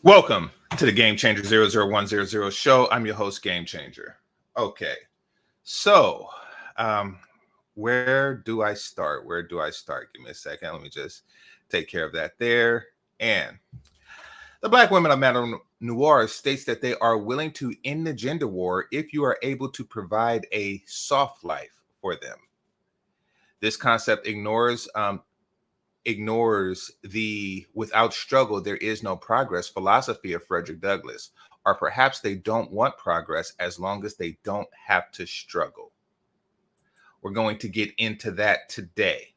Welcome to the GameChanger 00100 show. I'm your host, GameChanger. Okay, so where do I start? Give me a second. Let me just take care of that there. And the Black women of Madam Noire states that they are willing to end the gender war if you are able to provide a soft life for them. This concept ignores the without struggle there is no progress philosophy of Fredrick Douglas, or perhaps they don't want progress as long as they don't have to struggle. We're going to get into that today.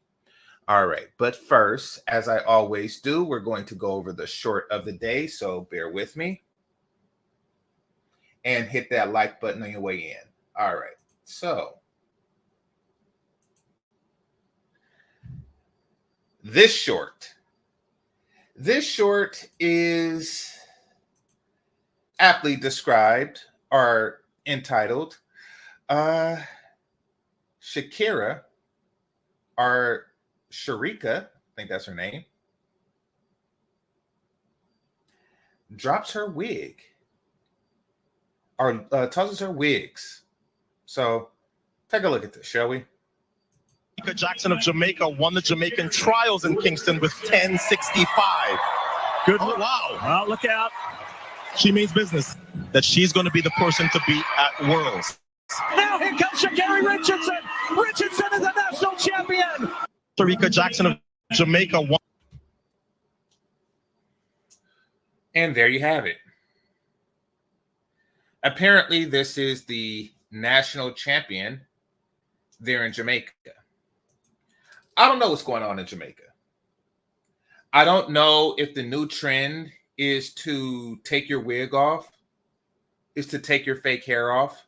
All right, but first, as I always do, we're going to go over the short of the day, so bear with me and hit that like button on your way in. All right, so This short is aptly described or entitled Shakira, or Sharika, I think that's her name, drops her wig or tosses her wigs. So take a look at this, shall we? Jackson of Jamaica won the Jamaican trials in Kingston with 10.65. Good. Oh, wow. Well, look out. She means business. That she's going to be the person to beat at Worlds. Now here comes Shakari Richardson. Richardson is a national champion. Sharika Jackson of Jamaica won. And there you have it. Apparently, this is the national champion there in Jamaica. I don't know what's going on in Jamaica. I don't know if the new trend is to take your wig off, is to take your fake hair off,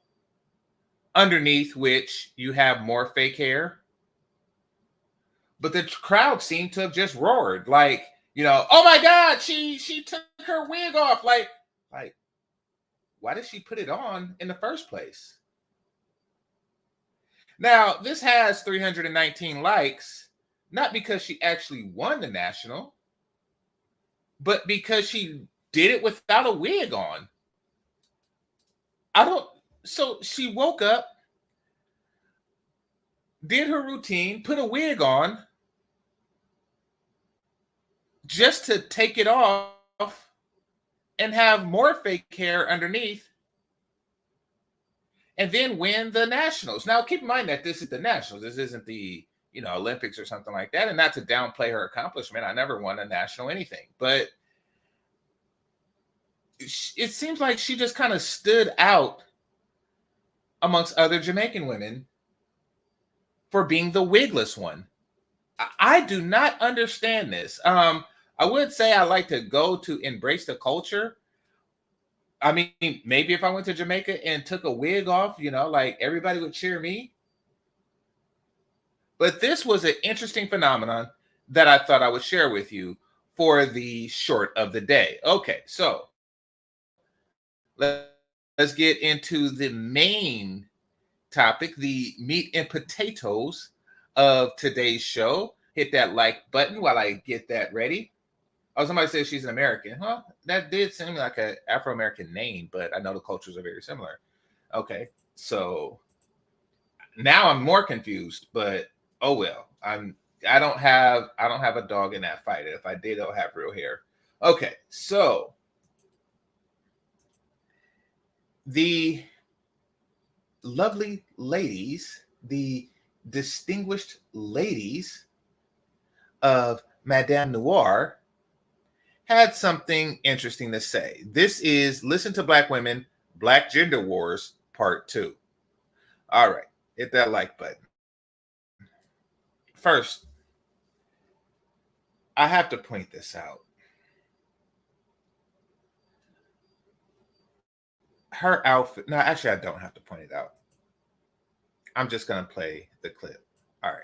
underneath which you have more fake hair. But the crowd seemed to have just roared, like, you know, oh my God, she took her wig off. Like, why did she put it on in the first place? Now, this has 319 likes, not because she actually won the national, but because she did it without a wig on. So she woke up, did her routine, put a wig on, just to take it off and have more fake hair underneath, and then win the nationals. Now, keep in mind that this is the nationals. This isn't the, Olympics or something like that. And not to downplay her accomplishment. I never won a national anything. But it seems like she just kind of stood out amongst other Jamaican women for being the wigless one. I do not understand this. I would say I like to go to embrace the culture. I mean, maybe if I went to Jamaica and took a wig off, like everybody would cheer me. But this was an interesting phenomenon that I thought I would share with you for the short of the day. Okay, so let's get into the main topic, the meat and potatoes of today's show. Hit that like button while I get that ready. Oh, somebody says she's an American. Huh? That did seem like an Afro-American name, but I know the cultures are very similar. Okay, so now I'm more confused, but oh well. I don't have a dog in that fight. If I did, I'll have real hair. Okay, so the lovely ladies, the distinguished ladies of Madame Noire had something interesting to say. This is Listen to Black Women, Black Gender Wars, Part 2. All right, hit that like button. First, I have to point this out. Her outfit, no, actually, I don't have to point it out. I'm just going to play the clip. All right.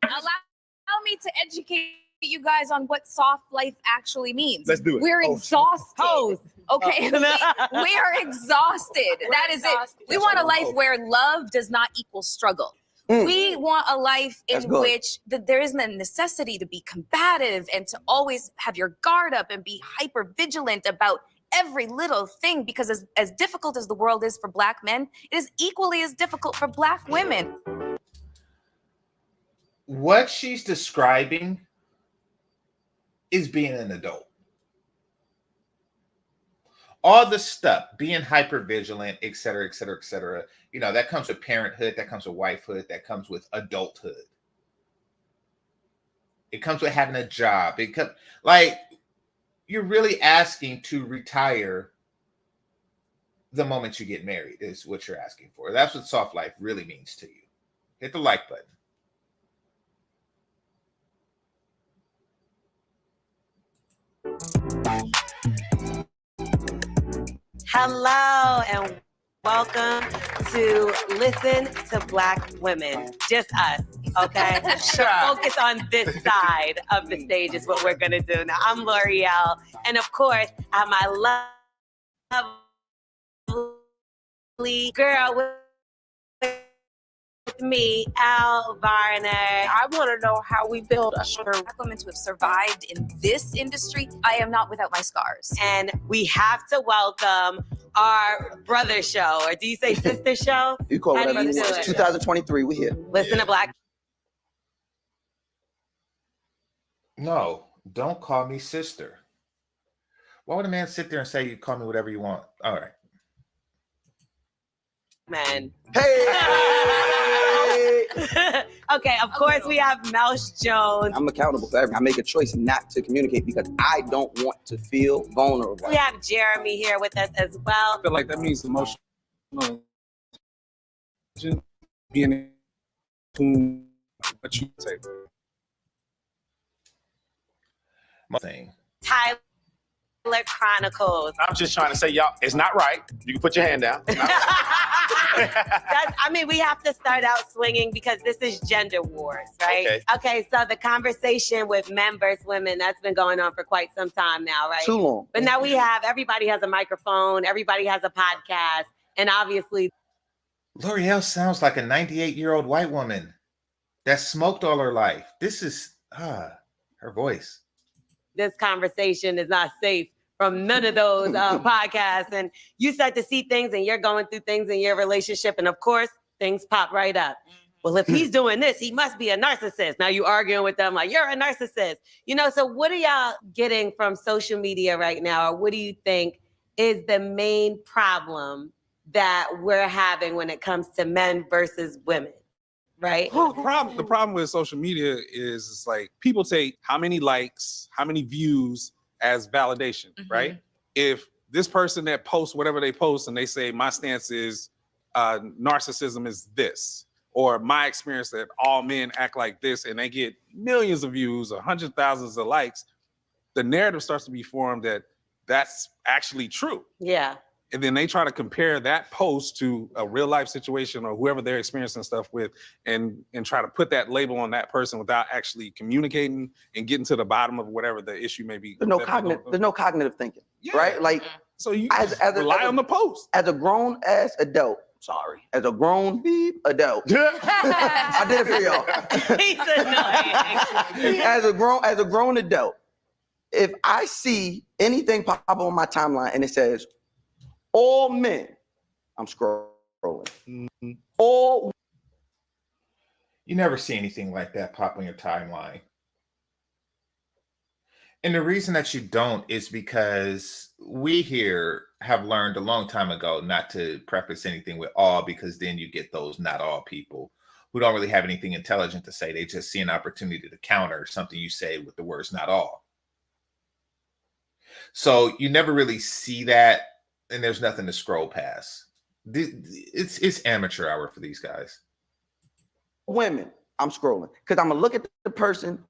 Allow me to educate you guys on what soft life actually means. Let's do it. We're exhausted. Okay, we are exhausted. That is it. We want a life where love does not equal struggle. We want a life That's in good. which there isn't a necessity to be combative and to always have your guard up and be hyper vigilant about every little thing, because as difficult as the world is for Black men, it is equally as difficult for Black women. What she's describing is being an adult. All the stuff, being hyper vigilant, et cetera, et cetera, et cetera, you know, that comes with parenthood, that comes with wifehood, that comes with adulthood. It comes with having a job. It comes, like, you're really asking to retire the moment you get married is what you're asking for. That's what soft life really means to you. Hit the like button. Hello and welcome to Listen to Black Women. Just us, okay? So focus on this side of the stage is what we're gonna do. Now, I'm L'Oreal, and of course, I have my lovely girl with me, Al Varner. I want to know how we build a stronger Black women to have survived in this industry. I am not without my scars. And we have to welcome our brother show, or do you say sister show? You call How it do whatever you you do want. it? 2023, we here. Listen to Black. No, don't call me sister. Why would a man sit there and say you call me whatever you want? All right. Men. Hey! Okay, of course we have Mouse Jones. I'm accountable for everything. I make a choice not to communicate because I don't want to feel vulnerable. We have Jeremy here with us as well. I feel like that means emotional being in tune what you say. My thing. Tyler Chronicles. I'm just trying to say, y'all, it's not right. You can put your hand down. I mean, we have to start out swinging because this is gender wars, right? Okay, so the conversation with men versus women, that's been going on for quite some time now, right? Too long. But now everybody has a microphone, everybody has a podcast, and obviously. L'Oreal sounds like a 98-year-old white woman that smoked all her life. This is her voice. This conversation is not safe from none of those podcasts. And you start to see things and you're going through things in your relationship. And of course, things pop right up. Well, if he's doing this, he must be a narcissist. Now you arguing with them like, you're a narcissist. You know, so what are y'all getting from social media right now? Or what do you think is the main problem that we're having when it comes to men versus women? Right? The problem with social media is it's like people take how many likes, how many views as validation, right? If this person that posts whatever they post and they say my stance is narcissism is this, or my experience that all men act like this, and they get millions of views or hundreds of thousands of likes, the narrative starts to be formed that that's actually true. Yeah. And then they try to compare that post to a real life situation or whoever they're experiencing stuff with and try to put that label on that person without actually communicating and getting to the bottom of whatever the issue may be. There's no cognitive thinking, right? Like, so you rely on the post. As a grown ass adult, as a grown adult. I did it for y'all. He's annoying. As a grown adult, if I see anything pop up on my timeline and it says all men, I'm scrolling. All. You never see anything like that pop on your timeline. And the reason that you don't is because we here have learned a long time ago not to preface anything with all, because then you get those not all people who don't really have anything intelligent to say. They just see an opportunity to counter something you say with the words not all. So you never really see that. And there's nothing to scroll past. It's amateur hour for these guys. Women, I'm scrolling because I'm gonna look at the person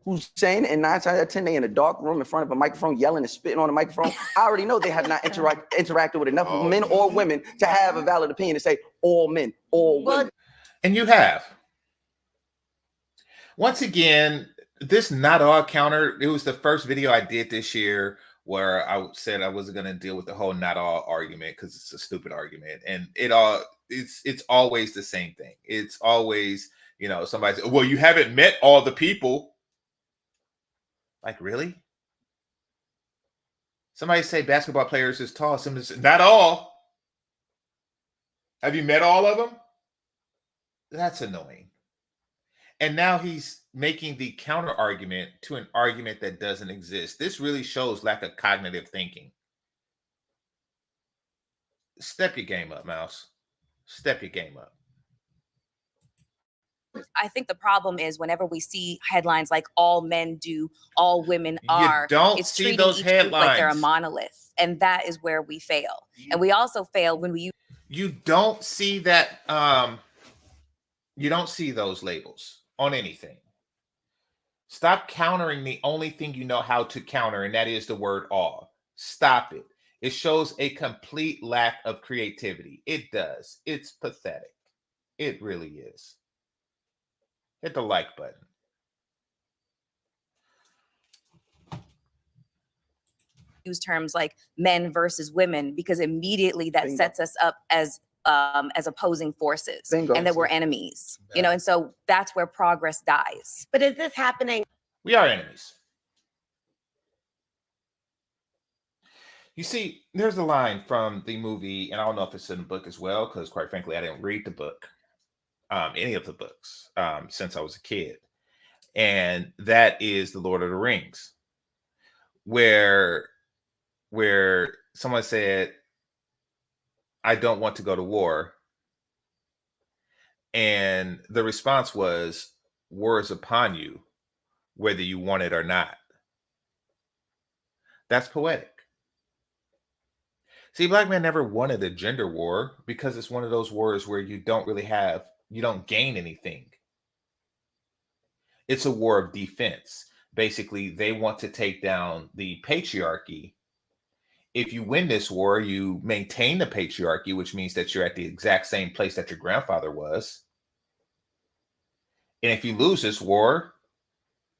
who's saying it, and 9 times out of 10 they in a dark room in front of a microphone yelling and spitting on the microphone. I already know they have not interacted with enough men or women to have a valid opinion to say all men, all women. And you have. Once again, this not all counter, it was the first video I did this year where I said I wasn't going to deal with the whole not all argument because it's a stupid argument. And it's always the same thing. It's always, somebody says, well, you haven't met all the people. Like, really? Somebody say basketball players is tall. Somebody say, not all. Have you met all of them? That's annoying. And now he's making the counter argument to an argument that doesn't exist. This really shows lack of cognitive thinking. Step your game up, Mouse. Step your game up. I think the problem is whenever we see headlines like all men do, all women are, it's treating each group like they're a monolith. And that is where we fail. And we also fail when we You don't see that, you don't see those labels on anything. Stop countering the only thing you know how to counter, and that is the word all. Stop it. It shows a complete lack of creativity. It does. It's pathetic. It really is. Hit the like button. use terms like men versus women because immediately that sets us up as opposing forces and that we're enemies. And so that's where progress dies. But is this happening? We are enemies. You see, there's a line from the movie, and I don't know if it's in the book as well, because quite frankly, I didn't read the book, any of the books, since I was a kid. And that is The Lord of the Rings, where someone said, I don't want to go to war. And the response was, war is upon you, whether you want it or not. That's poetic. See, Black men never wanted a gender war because it's one of those wars where you don't gain anything. It's a war of defense. Basically, they want to take down the patriarchy. If you win this war, you maintain the patriarchy, which means that you're at the exact same place that your grandfather was. And if you lose this war,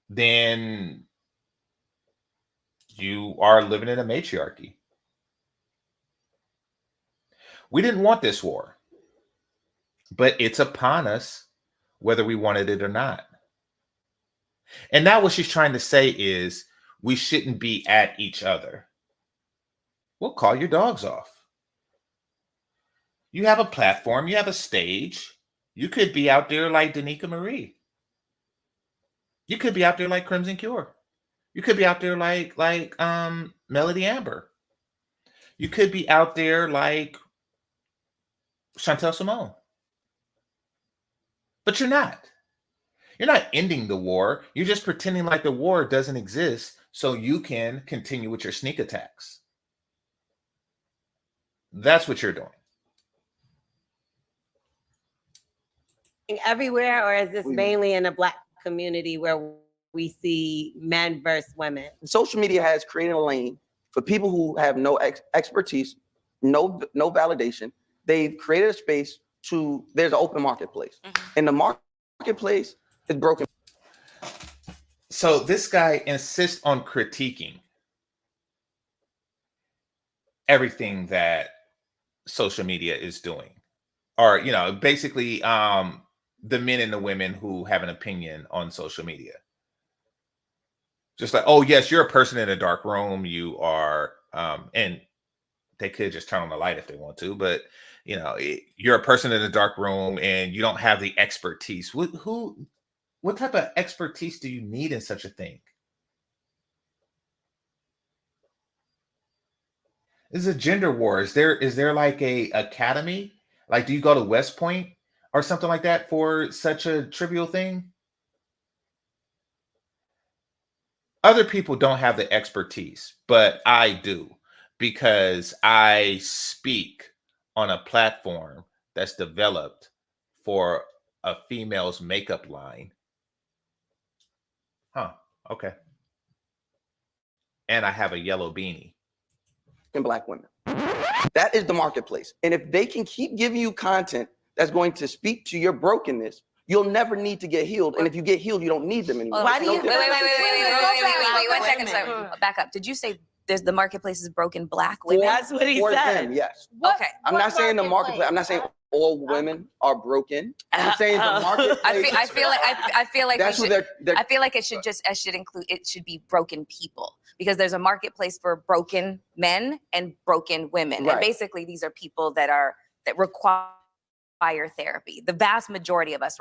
then you are living in a matriarchy. We didn't want this war, but it's upon us whether we wanted it or not. And now what she's trying to say is we shouldn't be at each other. Well, call your dogs off. You have a platform, you have a stage. You could be out there like Danica Marie. You could be out there like Crimson Cure. You could be out there like Melody Amber. You could be out there like Chantel Simone. But you're not. You're not ending the war. You're just pretending like the war doesn't exist so you can continue with your sneak attacks. That's what you're doing. Everywhere, or is this mainly in the Black community where we see men versus women? Social media has created a lane for people who have no expertise, no validation. They've created a space there's an open marketplace. And the marketplace is broken. So this guy insists on critiquing everything that social media is doing. Or, basically the men and the women who have an opinion on social media. Just like, oh, yes, you're a person in a dark room. You are, and they could just turn on the light if they want to, but you're a person in a dark room and you don't have the expertise. What type of expertise do you need in such a thing? This is a gender war. Is there like a academy? Like, do you go to West Point or something like that for such a trivial thing? Other people don't have the expertise, but I do, because I speak on a platform that's developed for a female's makeup line. Huh. Okay. And I have a yellow beanie. And Black women. That is the marketplace. And if they can keep giving you content that's going to speak to your brokenness, you'll never need to get healed. And if you get healed, you don't need them anymore. Why do you? Wait, 1 second. So back up. Did you say there's the marketplace is broken Black women? That's what he said. Them, yes. Okay. I'm not saying the marketplace. I'm not saying all women are broken. I'm saying the marketplace. I feel like that's we what should, they're I feel like it should include, it should be broken people, because there's a marketplace for broken men and broken women. Right. And basically these are people that require therapy. The vast majority of us.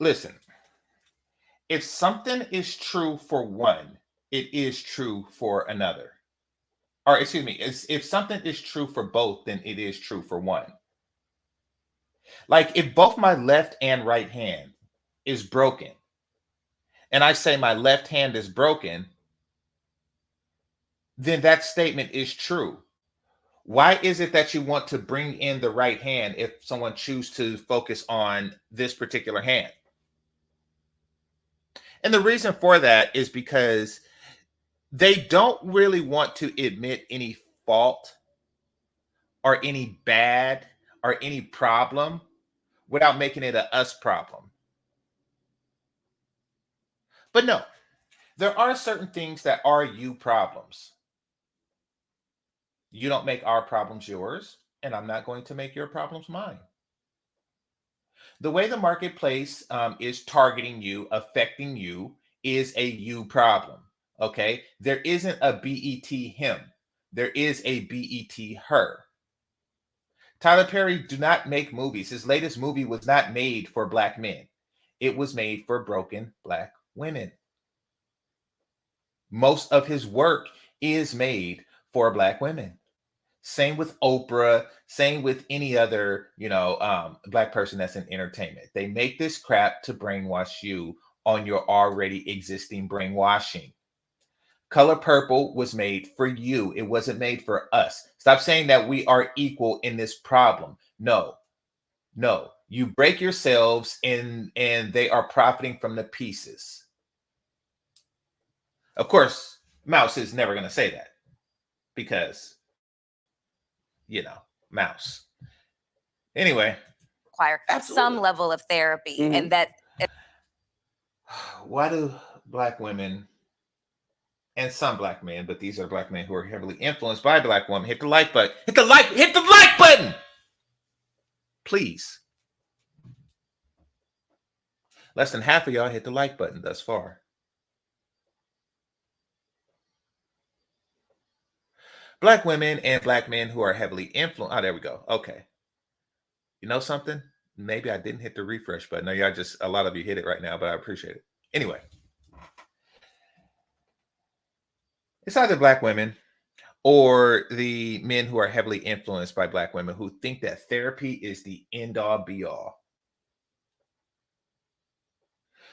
Listen, if something is true for one, it is true for another. Or excuse me, if something is true for both, then it is true for one. Like if both my left and right hand is broken, and I say my left hand is broken, then that statement is true. Why is it that you want to bring in the right hand if someone chooses to focus on this particular hand? And the reason for that is because they don't really want to admit any fault or any bad or any problem without making it a us problem. But no, there are certain things that are you problems. You don't make our problems yours, and I'm not going to make your problems mine. The way the marketplace is targeting you, affecting you, is a you problem. Okay, there isn't a BET him. There is a BET her. Tyler Perry do not make movies. His latest movie was not made for Black men. It was made for broken Black women. Most of his work is made for Black women. Same with Oprah, same with any other, Black person that's in entertainment. They make this crap to brainwash you on your already existing brainwashing. Color Purple was made for you. It wasn't made for us. Stop saying that we are equal in this problem. No. You break yourselves and they are profiting from the pieces. Of course, Mouse is never going to say that because, Mouse. Anyway. Require some level of therapy. Mm-hmm. And that. Why do Black women and some Black men, but these are Black men who are heavily influenced by Black women, hit the like button. Hit the like button. Please. Less than half of y'all hit the like button thus far. Black women and Black men who are heavily influenced. Oh, there we go. Okay. You know something? Maybe I didn't hit the refresh button. No, y'all a lot of you hit it right now, but I appreciate it. Anyway. It's either Black women or the men who are heavily influenced by Black women who think that therapy is the end all be all.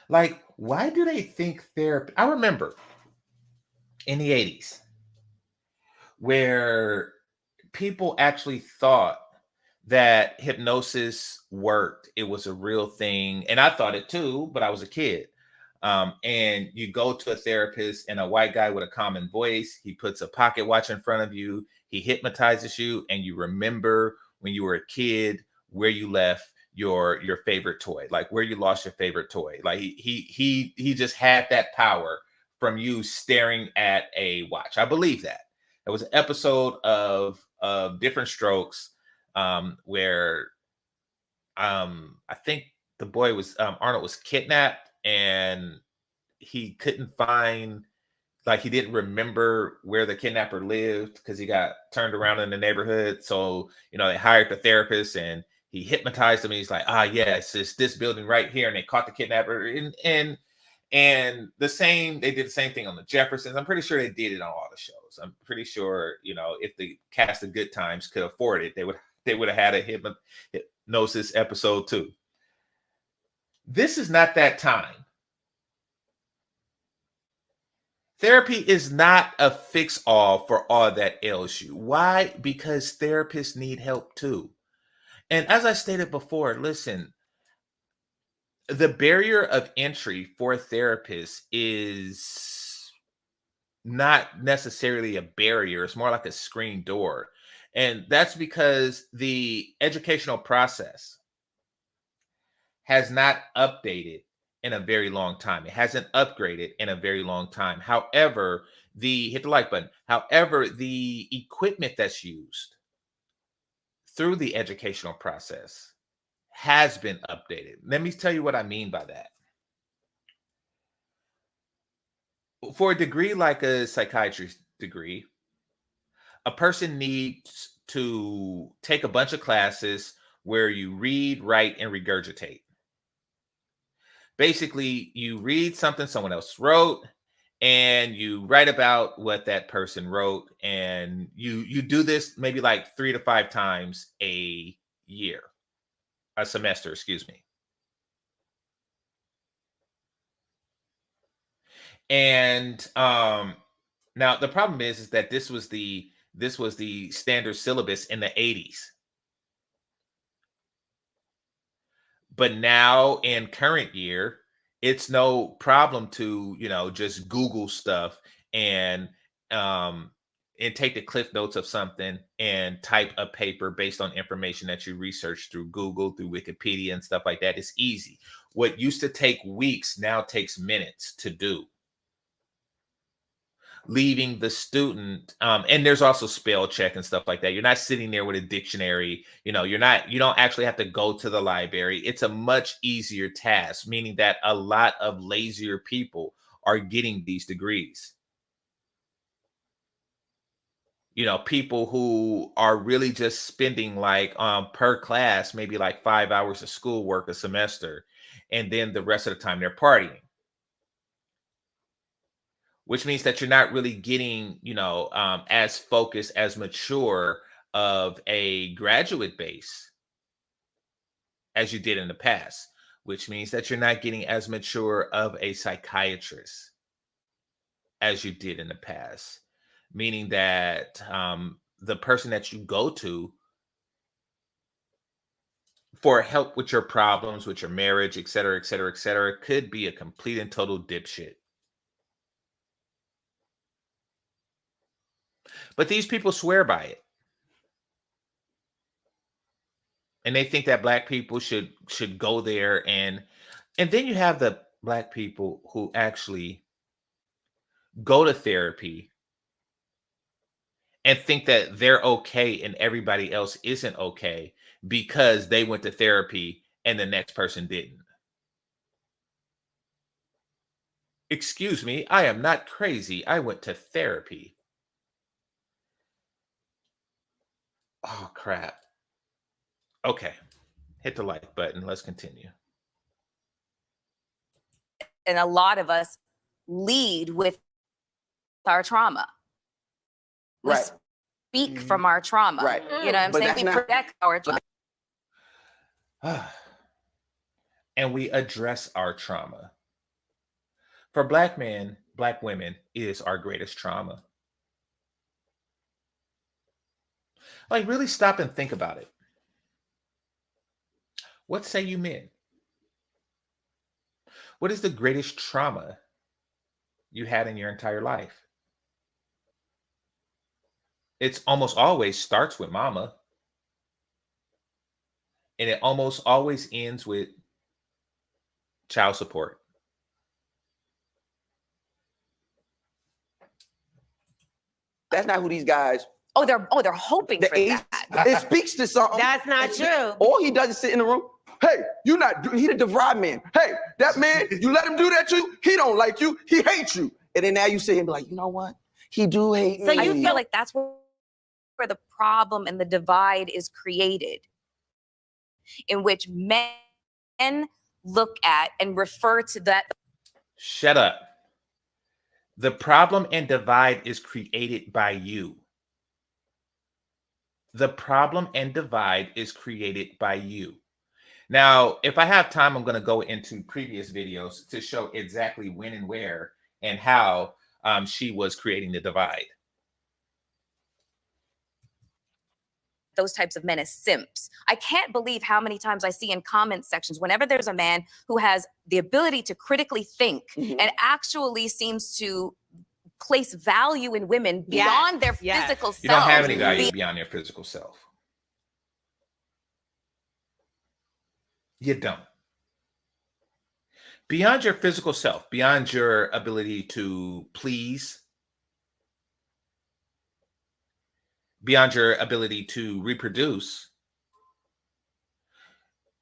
Like, why do they think therapy? I remember in the 80s where people actually thought that hypnosis worked. It was a real thing. And I thought it too, but I was a kid. And you go to a therapist and a white guy with a common voice, he puts a pocket watch in front of you, he hypnotizes you, and you remember when you were a kid where you left your favorite toy, like where you lost your favorite toy. Like he just had that power from you staring at a watch. I believe that. There was an episode of Different Strokes where I think the boy was Arnold was kidnapped and he couldn't find, like he didn't remember where the kidnapper lived because he got turned around in the neighborhood. So, they hired the therapist and he hypnotized him and he's like, it's this building right here. And they caught the kidnapper and they did the same thing on the Jeffersons. I'm pretty sure they did it on all the shows. I'm pretty sure, if the cast of Good Times could afford it, they would have had a hypnosis episode too. This is not that time. Therapy is not a fix-all for all that ails you. Why? Because therapists need help too. And as I stated before, listen, the barrier of entry for therapists is not necessarily a barrier. It's more like a screen door. And that's because the educational process has not updated in a very long time. It hasn't upgraded in a very long time. However, hit the like button. However, the equipment that's used through the educational process has been updated. Let me tell you what I mean by that. For a degree like a psychiatry degree, a person needs to take a bunch of classes where you read, write, and regurgitate. Basically, you read something someone else wrote and you write about what that person wrote, and you do this maybe like 3 to 5 times a semester, excuse me. And now the problem is that this was the standard syllabus in the 80s. But now in current year, it's no problem to, just Google stuff and take the cliff notes of something and type a paper based on information that you research through Google, through Wikipedia and stuff like that. It's easy. What used to take weeks now takes minutes to do. Leaving the student, and there's also spell check and stuff like that. You're not sitting there with a dictionary. You don't actually have to go to the library. It's a much easier task, meaning that a lot of lazier people are getting these degrees. People who are really just spending like per class, maybe like 5 hours of schoolwork a semester, and then the rest of the time they're partying. Which means that you're not really getting, as focused, as mature of a graduate base as you did in the past, which means that you're not getting as mature of a psychiatrist as you did in the past, meaning that the person that you go to for help with your problems, with your marriage, et cetera, et cetera, et cetera, could be a complete and total dipshit. But these people swear by it. And they think that Black people should go there, and then you have the Black people who actually go to therapy and think that they're okay and everybody else isn't okay because they went to therapy and the next person didn't. Excuse me, I am not crazy. I went to therapy. Oh, crap. Okay. Hit the like button. Let's continue. And a lot of us lead with our trauma. We Right. speak from our trauma. Right. You know what I'm But saying? that's We not- protect our trauma. And we address our trauma. For Black men, Black women is our greatest trauma. Like, really stop and think about it. What say you men? What is the greatest trauma you had in your entire life? It's almost always starts with mama. And it almost always ends with child support. That's not who these guys. They're hoping for that. It speaks to something. That's not true. All he does is sit in the room. Hey, he the divide man. Hey, that man, you let him do that to you, he don't like you, he hates you. And then now you sit here and be like, you know what? He do hate me. So you feel like that's where the problem and the divide is created, in which men look at and refer to that. Shut up. The problem and divide is created by you. The problem and divide is created by you. Now, if I have time, I'm going to go into previous videos to show exactly when and where and how she was creating the divide. Those types of men as simps. I can't believe how many times I see in comment sections, whenever there's a man who has the ability to critically think and actually seems to place value in women beyond their physical self. You don't have any value beyond your physical self. You don't. Beyond your physical self, beyond your ability to please, beyond your ability to reproduce,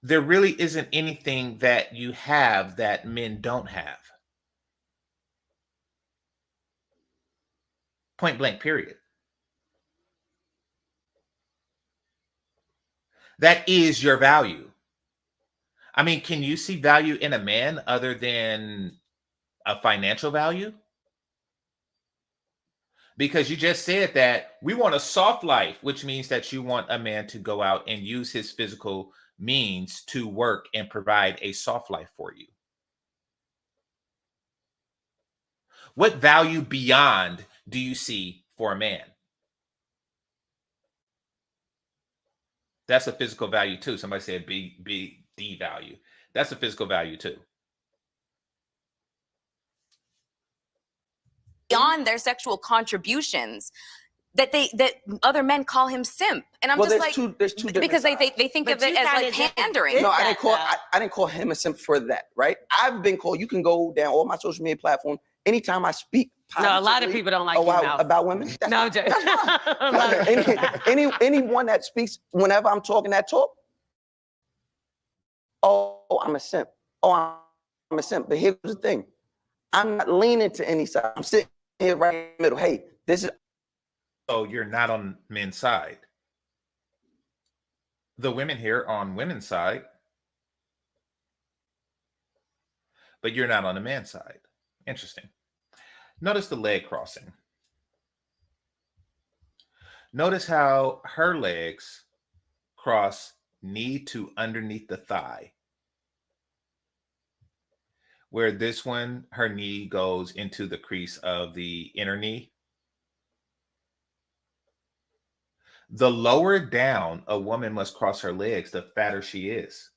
there really isn't anything that you have that men don't have. Point blank, period. That is your value. I mean, can you see value in a man other than a financial value? Because you just said that we want a soft life, which means that you want a man to go out and use his physical means to work and provide a soft life for you. What value beyond do you see for a man? That's a physical value too. Somebody said D value. That's a physical value too. Beyond their sexual contributions, that other men call him simp, and I'm Well, just there's like, two different because they sides. think But of it you as kinda like just pandering. did No, that, I didn't call him a simp for that, right? I've been called. You can go down all my social media platforms. Anytime I speak No, a lot of positively people don't like your mouth. about women. That's No, fine. Jay. That's fine. Anyone that speaks whenever I'm talking that talk, oh, I'm a simp. Oh, I'm a simp. But here's the thing. I'm not leaning to any side. I'm sitting here right in the middle. Hey, this is. So you're not on men's side. The women here are on women's side, but you're not on the man's side. Interesting. Notice the leg crossing. Notice how her legs cross knee to underneath the thigh, where this one, her knee goes into the crease of the inner knee. The lower down a woman must cross her legs, the fatter she is.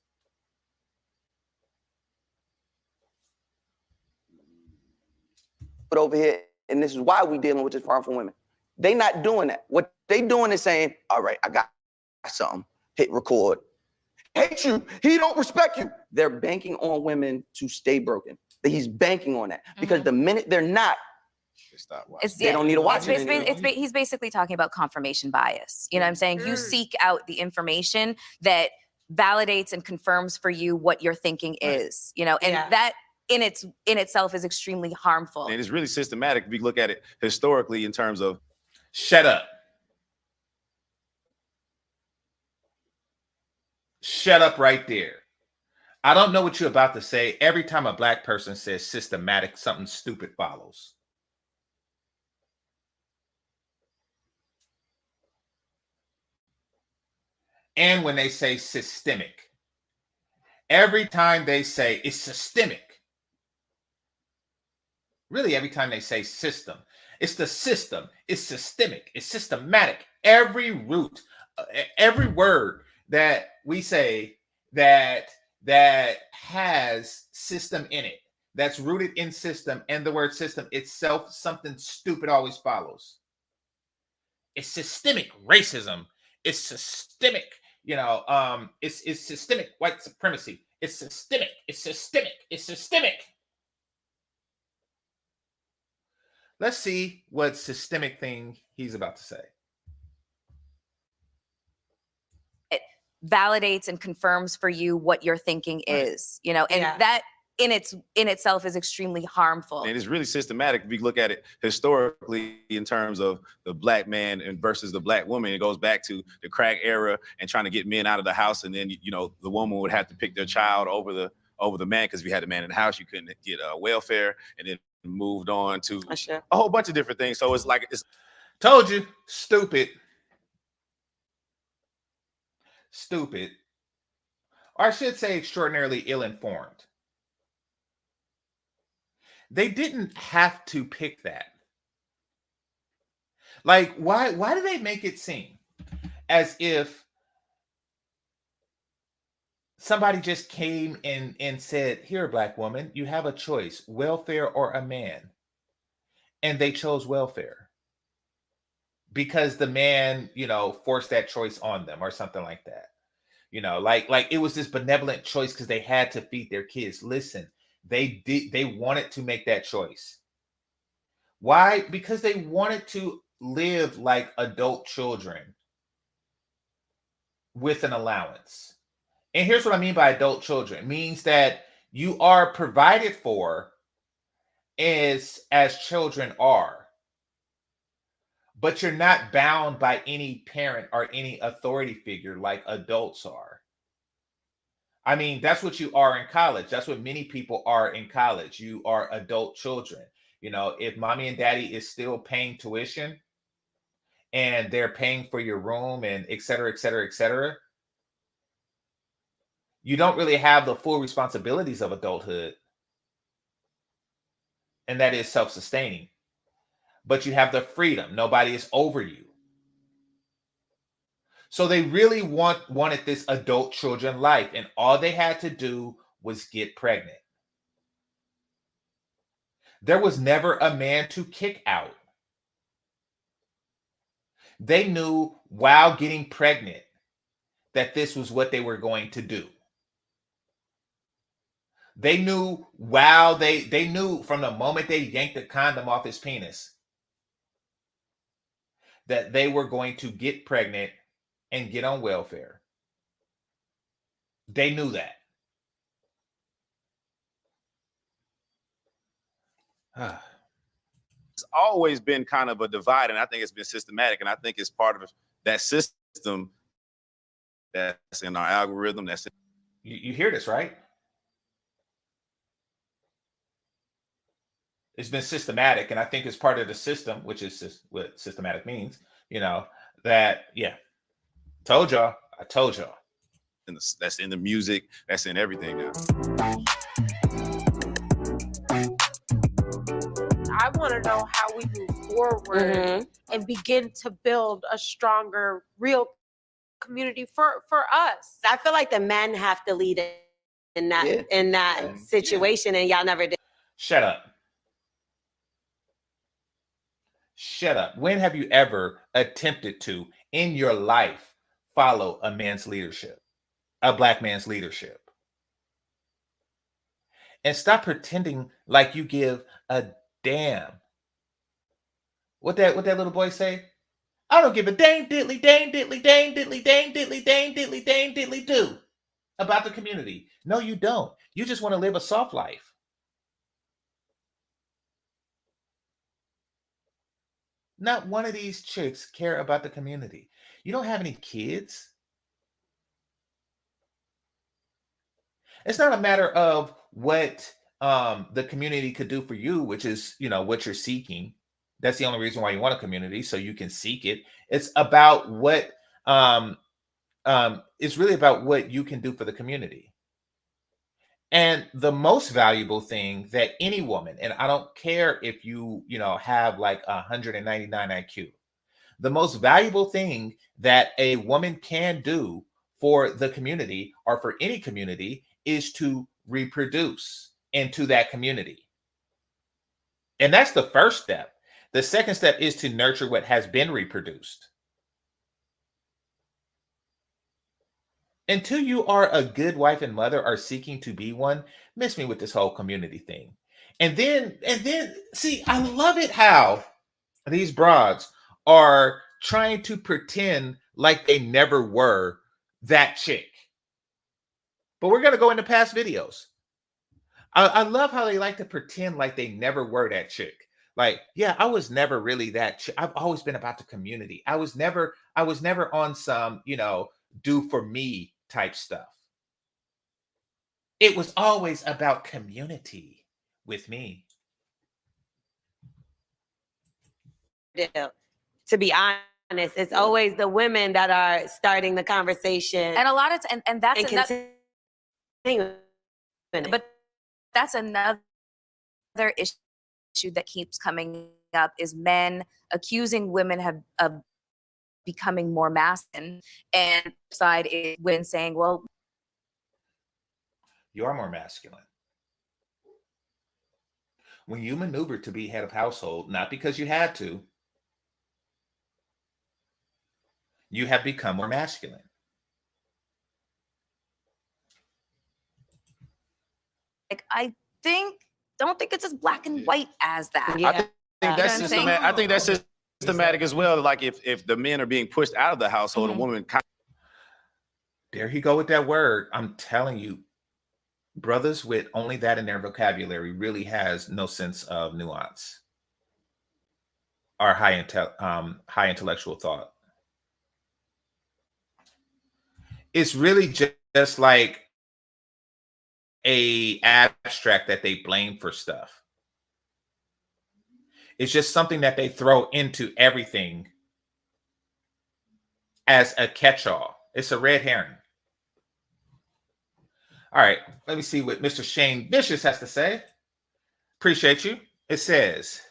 Over here, and this is why we dealing with this problem for women. They not doing that. What they doing is saying, all right, I got something, hit record. Hate you, he don't respect you. They're banking on women to stay broken. He's banking on that because the minute they're not, they don't need to watch it anymore. He's basically talking about confirmation bias. You know what I'm saying? You seek out the information that validates and confirms for you what your thinking is, you know, and that in itself is extremely harmful. And it's really systematic if you look at it historically in terms of. Shut up. Shut up right there. I don't know what you're about to say. Every time a black person says systematic, something stupid follows. And when they say systemic, every time they say it's systemic, really every time they say system, it's the system, it's systemic, it's systematic. Every root, every word that we say that has system in it, that's rooted in system, and the word system itself, something stupid always follows. It's systemic racism. It's systemic, it's systemic white supremacy. It's systemic. It's systemic. It's systemic. Let's see what systemic thing he's about to say. It validates and confirms for you what your thinking is, you know, and that in itself is extremely harmful. And it's really systematic if you look at it historically in terms of the black man and versus the black woman. It goes back to the crack era and trying to get men out of the house, and then the woman would have to pick their child over the man because if you had a man in the house, you couldn't get welfare, and then moved on to a whole bunch of different things. So it's like told you, stupid, or I should say extraordinarily ill-informed. They didn't have to pick that. Like, why do they make it seem as if somebody just came and said, here, black woman, you have a choice, welfare or a man. And they chose welfare because the man, forced that choice on them or something like that. Like it was this benevolent choice because they had to feed their kids. Listen, they wanted to make that choice. Why? Because they wanted to live like adult children with an allowance. And here's what I mean by adult children. It means that you are provided for as children are, but you're not bound by any parent or any authority figure like adults are. I mean, that's what you are in college. That's what many people are in college. You are adult children. You know, if mommy and daddy is still paying tuition and they're paying for your room and et cetera, et cetera, et cetera, you don't really have the full responsibilities of adulthood. And that is self-sustaining. But you have the freedom. Nobody is over you. So they really wanted this adult children life, and all they had to do was get pregnant. There was never a man to kick out. They knew while getting pregnant that this was what they were going to do. They knew while they knew from the moment they yanked the condom off his penis that they were going to get pregnant and get on welfare. They knew that. It's always been kind of a divide, and I think it's been systematic, and I think it's part of that system that's in our algorithm. You hear this, right? It's been systematic, and I think it's part of the system, which is what systematic means. You know that, yeah. Told y'all. I told y'all. And that's in the music. That's in everything now. I want to know how we move forward and begin to build a stronger, real community for us. I feel like the men have to lead in that situation, and y'all never did. Shut up. Shut up. When have you ever attempted to, in your life, follow a man's leadership, a black man's leadership? And stop pretending like you give a damn. What that little boy say? I don't give a dang diddly, dang diddly, dang diddly, dang diddly, dang diddly, dang diddly do about the community. No, you don't. You just want to live a soft life. Not one of these chicks care about the community. You don't have any kids. It's not a matter of what the community could do for you, which is, you know, what you're seeking. That's the only reason why you want a community, so you can seek it. It's about what it's really about what you can do for the community. And the most valuable thing that any woman, and I don't care if you have like 199 IQ, the most valuable thing that a woman can do for the community or for any community is to reproduce into that community. And that's the first step. The second step is to nurture what has been reproduced. Until you are a good wife and mother or seeking to be one, miss me with this whole community thing. And then see, I love it how these broads are trying to pretend like they never were that chick. But we're going to go into past videos. I love how they like to pretend like they never were that chick. Like, yeah, I was never really that chick. I've always been about the community. I was never on some, do for me type stuff. It was always about community with me. To be honest, it's always the women that are starting the conversation, And a lot of and that's continuing. but that's another issue that keeps coming up is men accusing women of becoming more masculine, and the side is women saying, well, You are more masculine. When you maneuver to be head of household, not because you had to, you have become more masculine. like, I don't think it's as black and white as that. Yeah. I think that's You know what I'm saying? systematic. I think that's systematic as well. Like if the men are being pushed out of the household, a woman There you go with that word. I'm telling you, brothers with only that in their vocabulary really has no sense of nuance or high intellectual thought. It's really just like a abstract that they blame for stuff. It's just something that they throw into everything as a catch-all. It's a red herring. All right, let me see what Mr. Shane Vicious has to say. Appreciate you. It says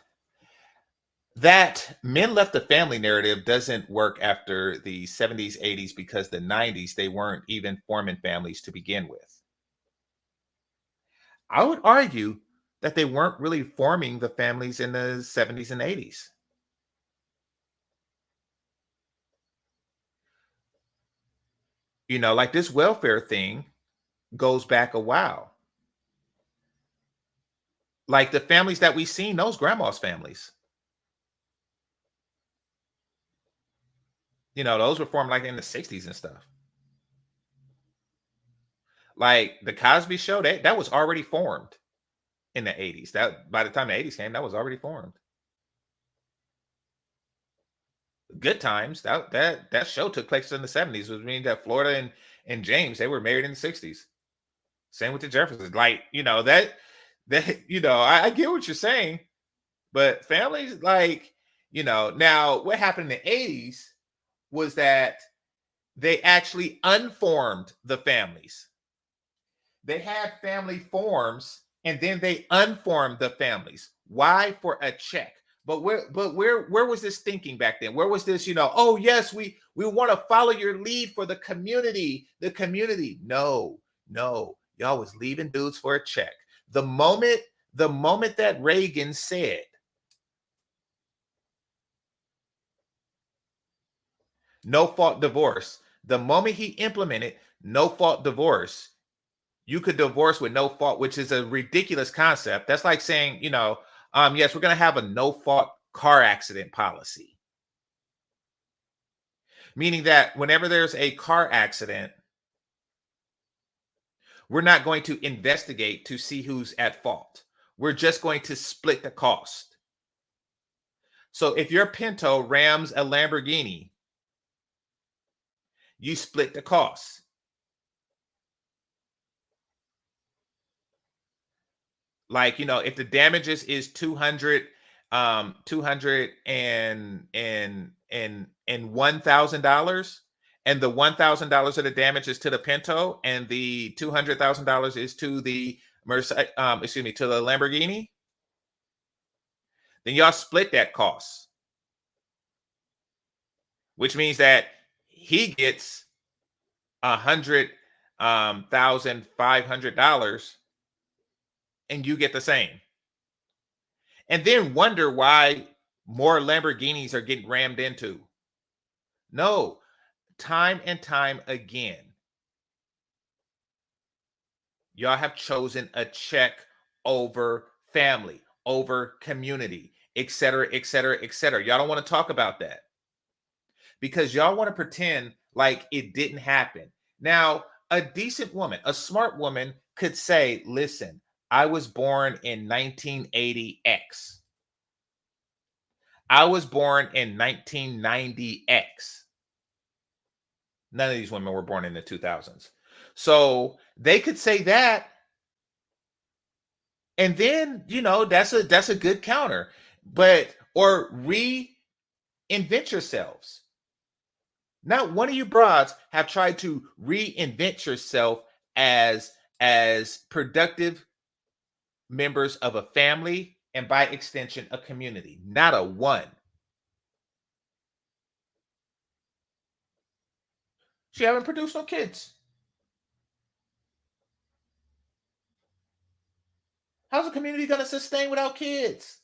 that men left the family narrative doesn't work after the 70s, 80s, because the 90s, they weren't even forming families to begin with. I would argue that they weren't really forming the families in the 70s and 80s. You know, like this welfare thing goes back a while. Like the families that we've seen, those grandma's families. You know, those were formed like in the 60s and stuff. Like the Cosby Show, that was already formed in the 80s. That by the time the 80s came, that was already formed. Good Times, that show took place in the 70s, which means that Florida and James, they were married in the 60s. Same with the Jeffersons. Like, you know, that you know, I get what you're saying, but families, like, you know, now what happened in the 80s was that they actually unformed the families. They had family forms and then they unformed the families. Why? For a check. But where was this thinking back then? Where was this, you know, oh yes, we want to follow your lead for the community. The community. No, y'all was leaving dudes for a check. The moment that Reagan said no fault divorce, the moment he implemented no fault divorce, you could divorce with no fault, which is a ridiculous concept. That's like saying, you know, yes, we're going to have a no fault car accident policy. Meaning that whenever there's a car accident, we're not going to investigate to see who's at fault. We're just going to split the cost. So if your Pinto rams a Lamborghini, you split the cost. Like, you know, if the damages is $200 and $1,000, and the $1,000 of the damages to the Pinto, and the $200,000 is to the to the Lamborghini, then y'all split that cost, which means that he gets $100,500, and you get the same. And then wonder why more Lamborghinis are getting rammed into. No, time and time again, y'all have chosen a check over family, over community, etc., etc., etc. Y'all don't want to talk about that because y'all want to pretend like it didn't happen. Now, a decent woman, a smart woman could say, listen, I was born in 1980X. I was born in 1990X. None of these women were born in the 2000s. So they could say that. And then, you know, that's a good counter. But, or reinvent yourselves. Not one of you broads have tried to reinvent yourself as productive members of a family and by extension a community. Not a one. She haven't produced no kids. How's a community going to sustain without kids?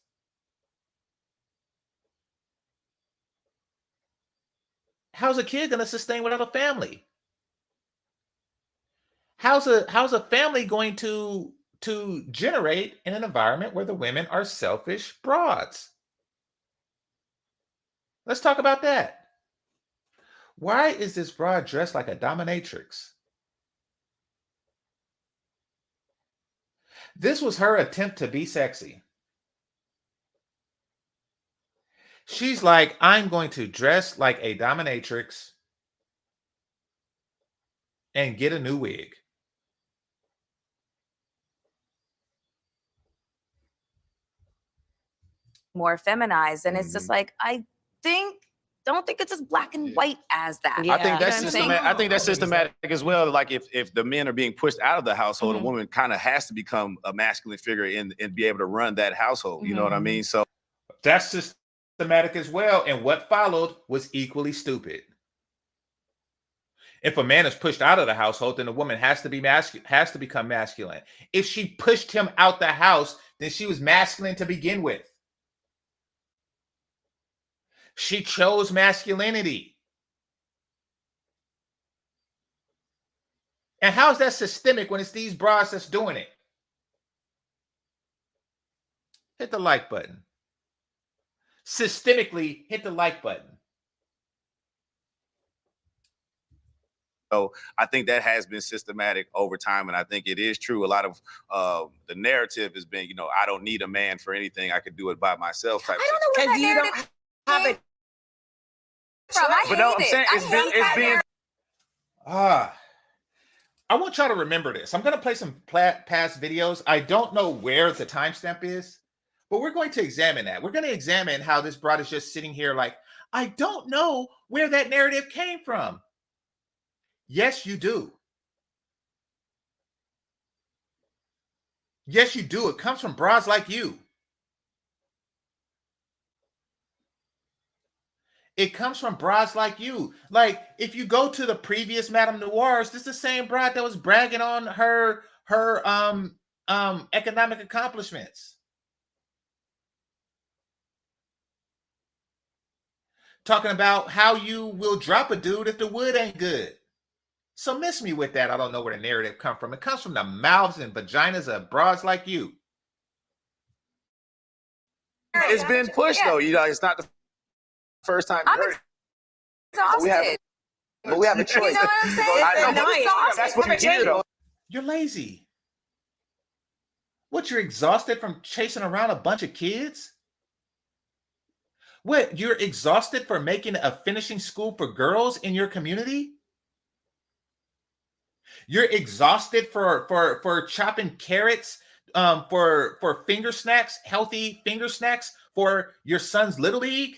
How's a kid going to sustain without a family? How's a family going to generate in an environment where the women are selfish broads? Let's talk about that. Why is this broad dressed like a dominatrix? This was her attempt to be sexy. She's like, I'm going to dress like a dominatrix and get a new wig. More feminized. And it's just like, don't think it's as black and white as that. Yeah. I think that's You know what I'm saying? systematic. I think that's systematic as well. Like if the men are being pushed out of the household, Mhm. a woman kind of has to become a masculine figure and be able to run that household. You know what I Mhm. mean? So That's systematic as well. And what followed was equally stupid. If a man is pushed out of the household, then the woman has to become masculine. If she pushed him out the house, then she was masculine to begin with. She chose masculinity. And how is that systemic when it's these broads that's doing it? Hit the like button. Systemically, hit the like button. So I think that has been systematic over time, and I think it is true. A lot of the narrative has been, I don't need a man for anything; I could do it by myself. Type I don't know where that Because you narrative don't have it. from. I But no, I'm hate it. saying I it's hate been that narrative. I want y'all to remember this. I'm going to play some past videos. I don't know where the timestamp is, but we're going to examine that. We're going to examine how this broad is just sitting here like, I don't know where that narrative came from. Yes, you do. Yes, you do. It comes from broads like you. It comes from broads like you. Like, if you go to the previous Madam Noirs, this is the same broad that was bragging on her economic accomplishments. Talking about how you will drop a dude if the wood ain't good. So miss me with that. I don't know where the narrative comes from. It comes from the mouths and vaginas of broads like you. it's been pushed though. It's not the first time you I'm heard it. exhausted. But we have a choice. You know what I'm saying? I know, I'm but exhausted. that's what you hear though. You're lazy. What, you're exhausted from chasing around a bunch of kids? What, you're exhausted for making a finishing school for girls in your community? You're exhausted for chopping carrots for finger snacks, healthy finger snacks for your son's little league?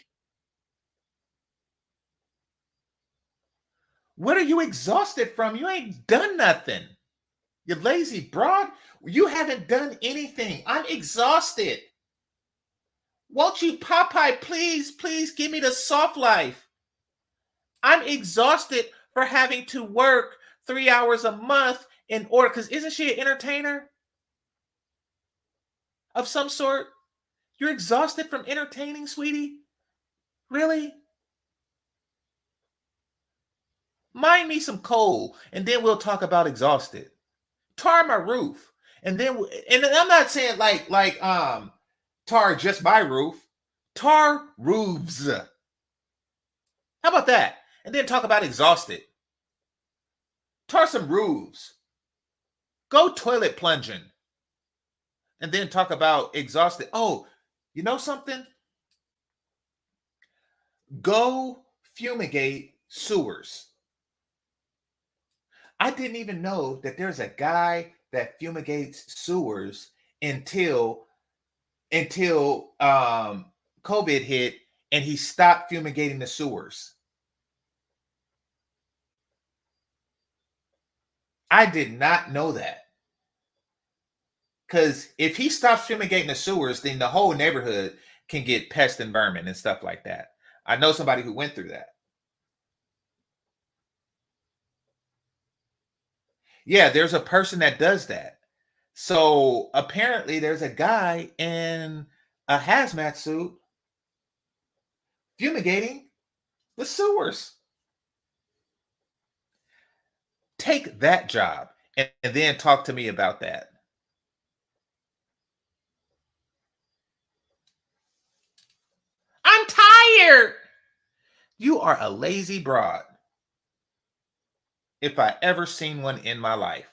What are you exhausted from? You ain't done nothing. You lazy broad. You haven't done anything. I'm exhausted. Won't you, Popeye, please give me the soft life? I'm exhausted for having to work 3 hours a month in order, because isn't she an entertainer of some sort? You're exhausted from entertaining, sweetie? Really? Mind me some coal, and then we'll talk about exhausted. Tar my roof, and I'm not saying like tar just my roof. Tar roofs. How about that? And then talk about exhausted. Tar some roofs. Go toilet plunging. And then talk about exhausted. Oh, you know something? Go fumigate sewers. I didn't even know that there's a guy that fumigates sewers until COVID hit and he stopped fumigating the sewers. I did not know that. Because if he stops fumigating the sewers, then the whole neighborhood can get pest and vermin and stuff like that. I know somebody who went through that. Yeah, there's a person that does that. So apparently there's a guy in a hazmat suit fumigating the sewers. Take that job and then talk to me about that. I'm tired. You are a lazy broad. if I ever seen one in my life.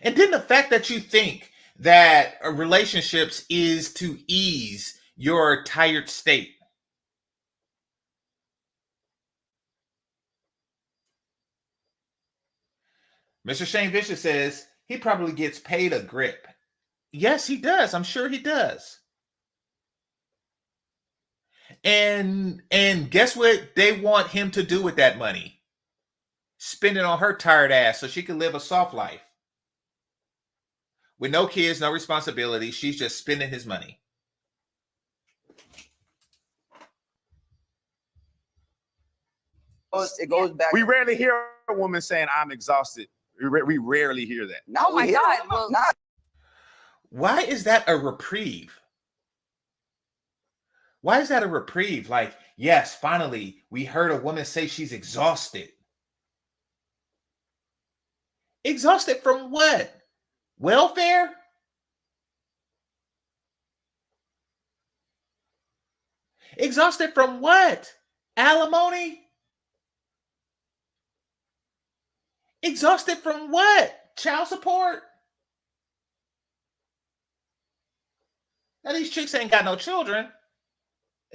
And then the fact that you think that relationships is to ease your tired state. Mr. Shane Vicious says he probably gets paid a grip. Yes, he does. I'm sure he does. And guess what they want him to do with that money? Spend it on her tired ass so she can live a soft life. With no kids, no responsibility, she's just spending his money. It goes back. We rarely hear a woman saying, I'm exhausted. We rarely hear that. Now Oh my we hear God, it. well- Nah, Why is that a reprieve? Why is that a reprieve? Like, yes, finally, we heard a woman say she's exhausted. Exhausted from what? Welfare? Exhausted from what? Alimony? Exhausted from what? Child support? Now, these chicks ain't got no children.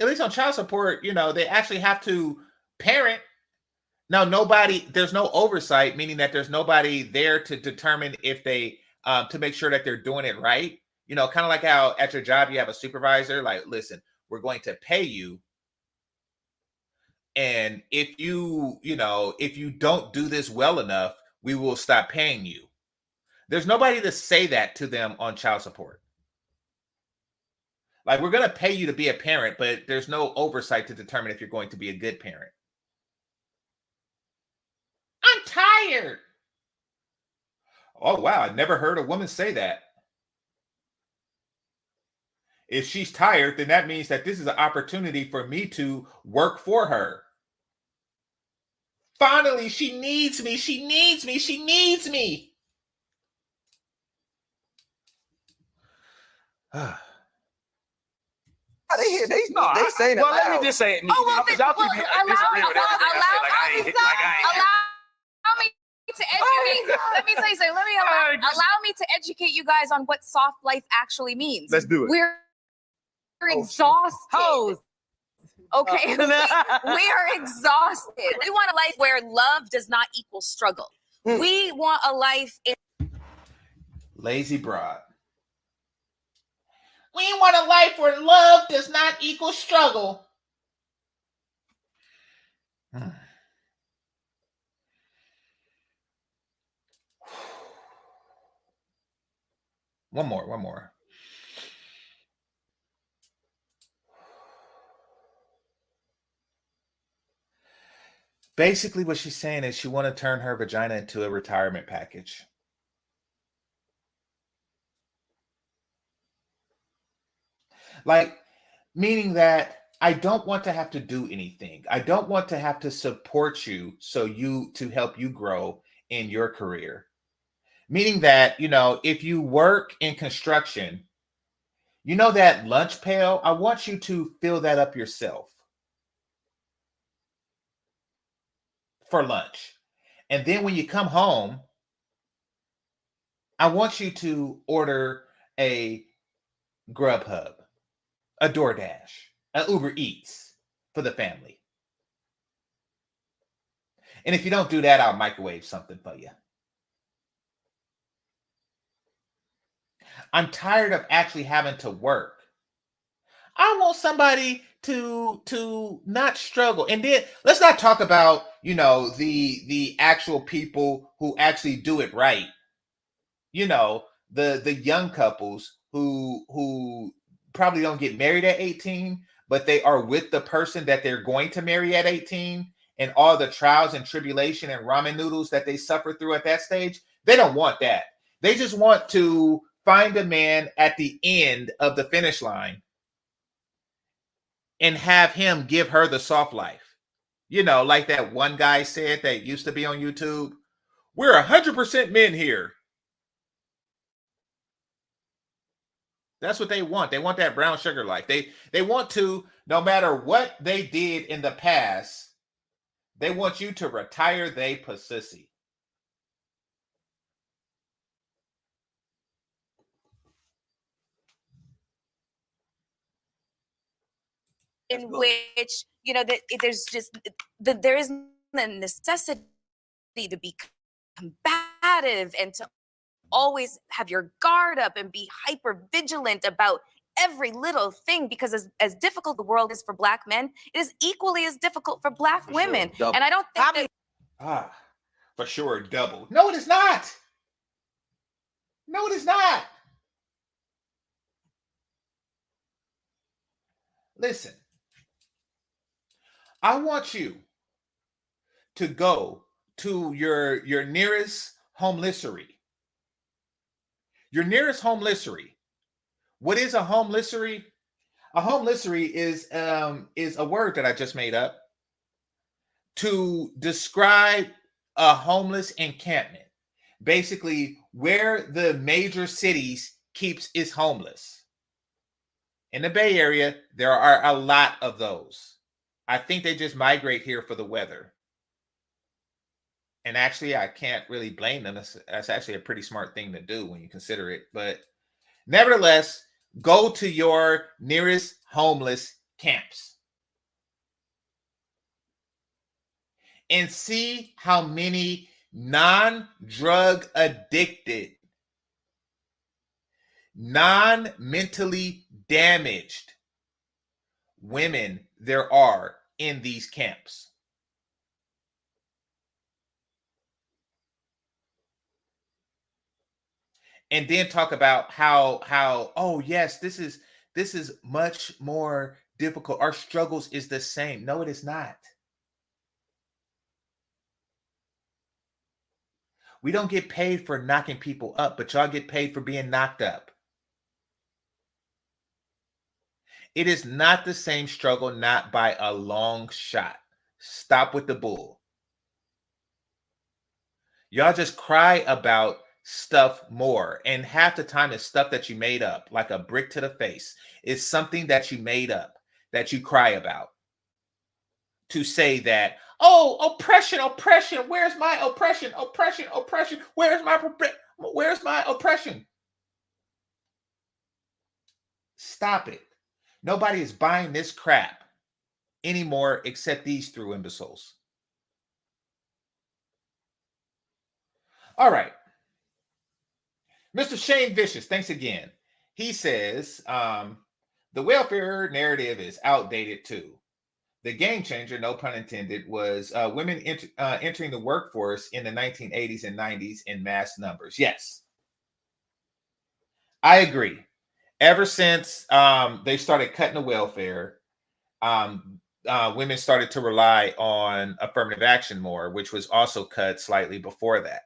At least on child support, you know, they actually have to parent. Now, there's no oversight, meaning that there's nobody there to determine if they, to make sure that they're doing it right. You know, kind of like how at your job, you have a supervisor, like, listen, we're going to pay you. And if if you don't do this well enough, we will stop paying you. There's nobody to say that to them on child support. Like, we're going to pay you to be a parent, but there's no oversight to determine if you're going to be a good parent. I'm tired. Oh, wow. I never heard a woman say that. If she's tired, then that means that this is an opportunity for me to work for her. Finally, she needs me. She needs me. She needs me. they say that. Well, let loud. me just say it. Oh, well, Y'all keep disagree with everything I say. Like I ain't. Allow me to educate. Let me tell you something. Allow me to educate you guys on what soft life actually means. Let's do it. We're exhausted. Hoes. Okay, we are exhausted. We want a life where love does not equal struggle. We want a life in Lazy broad. We want a life where love does not equal struggle. One more. Basically, what she's saying is she want to turn her vagina into a retirement package. Like, meaning that I don't want to have to do anything. I don't want to have to support you to help you grow in your career. Meaning that, if you work in construction, that lunch pail, I want you to fill that up yourself for lunch. And then when you come home, I want you to order a Grubhub, a DoorDash, a Uber Eats for the family. And if you don't do that, I'll microwave something for you. I'm tired of actually having to work. I want somebody to not struggle. And then let's not talk about, the actual people who actually do it right. The young couples who probably don't get married at 18, but they are with the person that they're going to marry at 18, and all the trials and tribulation and ramen noodles that they suffer through at that stage. They don't want that. They just want to find a man at the end of the finish line and have him give her the soft life. Like that one guy said that used to be on YouTube, we're 100% men here. That's what they want. They want that brown sugar life. They want to, no matter what they did in the past, They want you to retire they pussy. In which, you know, that there's just there is a necessity to be combative and to always have your guard up and be hyper vigilant about every little thing, because as difficult the world is for Black men, it is equally as difficult for Black women. Double. And I don't think that For sure, double. No, it is not. No, it is not. Listen, I want you to go to your nearest homelessery. Your nearest homelessery. What is a homelessery? A homelessery is a word that I just made up to describe a homeless encampment. Basically, where the major cities keeps its homeless. In the Bay Area, there are a lot of those. I think they just migrate here for the weather. And actually, I can't really blame them. That's actually a pretty smart thing to do when you consider it. But nevertheless, go to your nearest homeless camps and see how many non-drug addicted, non-mentally damaged women there are in these camps. And then talk about how oh yes, this is much more difficult. Our struggles is the same. No, it is not. We don't get paid for knocking people up, but y'all get paid for being knocked up. It is not the same struggle, not by a long shot. Stop with the bull. Y'all just cry about stuff more, and half the time it's stuff that you made up, like a brick to the face. It's something that you made up that you cry about to say that, oh, oppression, where's my oppression, where's my oppression? Stop it. Nobody is buying this crap anymore except these three imbeciles. All right. Mr. Shane Vicious, thanks again. He says, the welfare narrative is outdated too. The game changer, no pun intended, was women entering the workforce in the 1980s and 90s in mass numbers. Yes, I agree. Ever since they started cutting the welfare, women started to rely on affirmative action more, which was also cut slightly before that.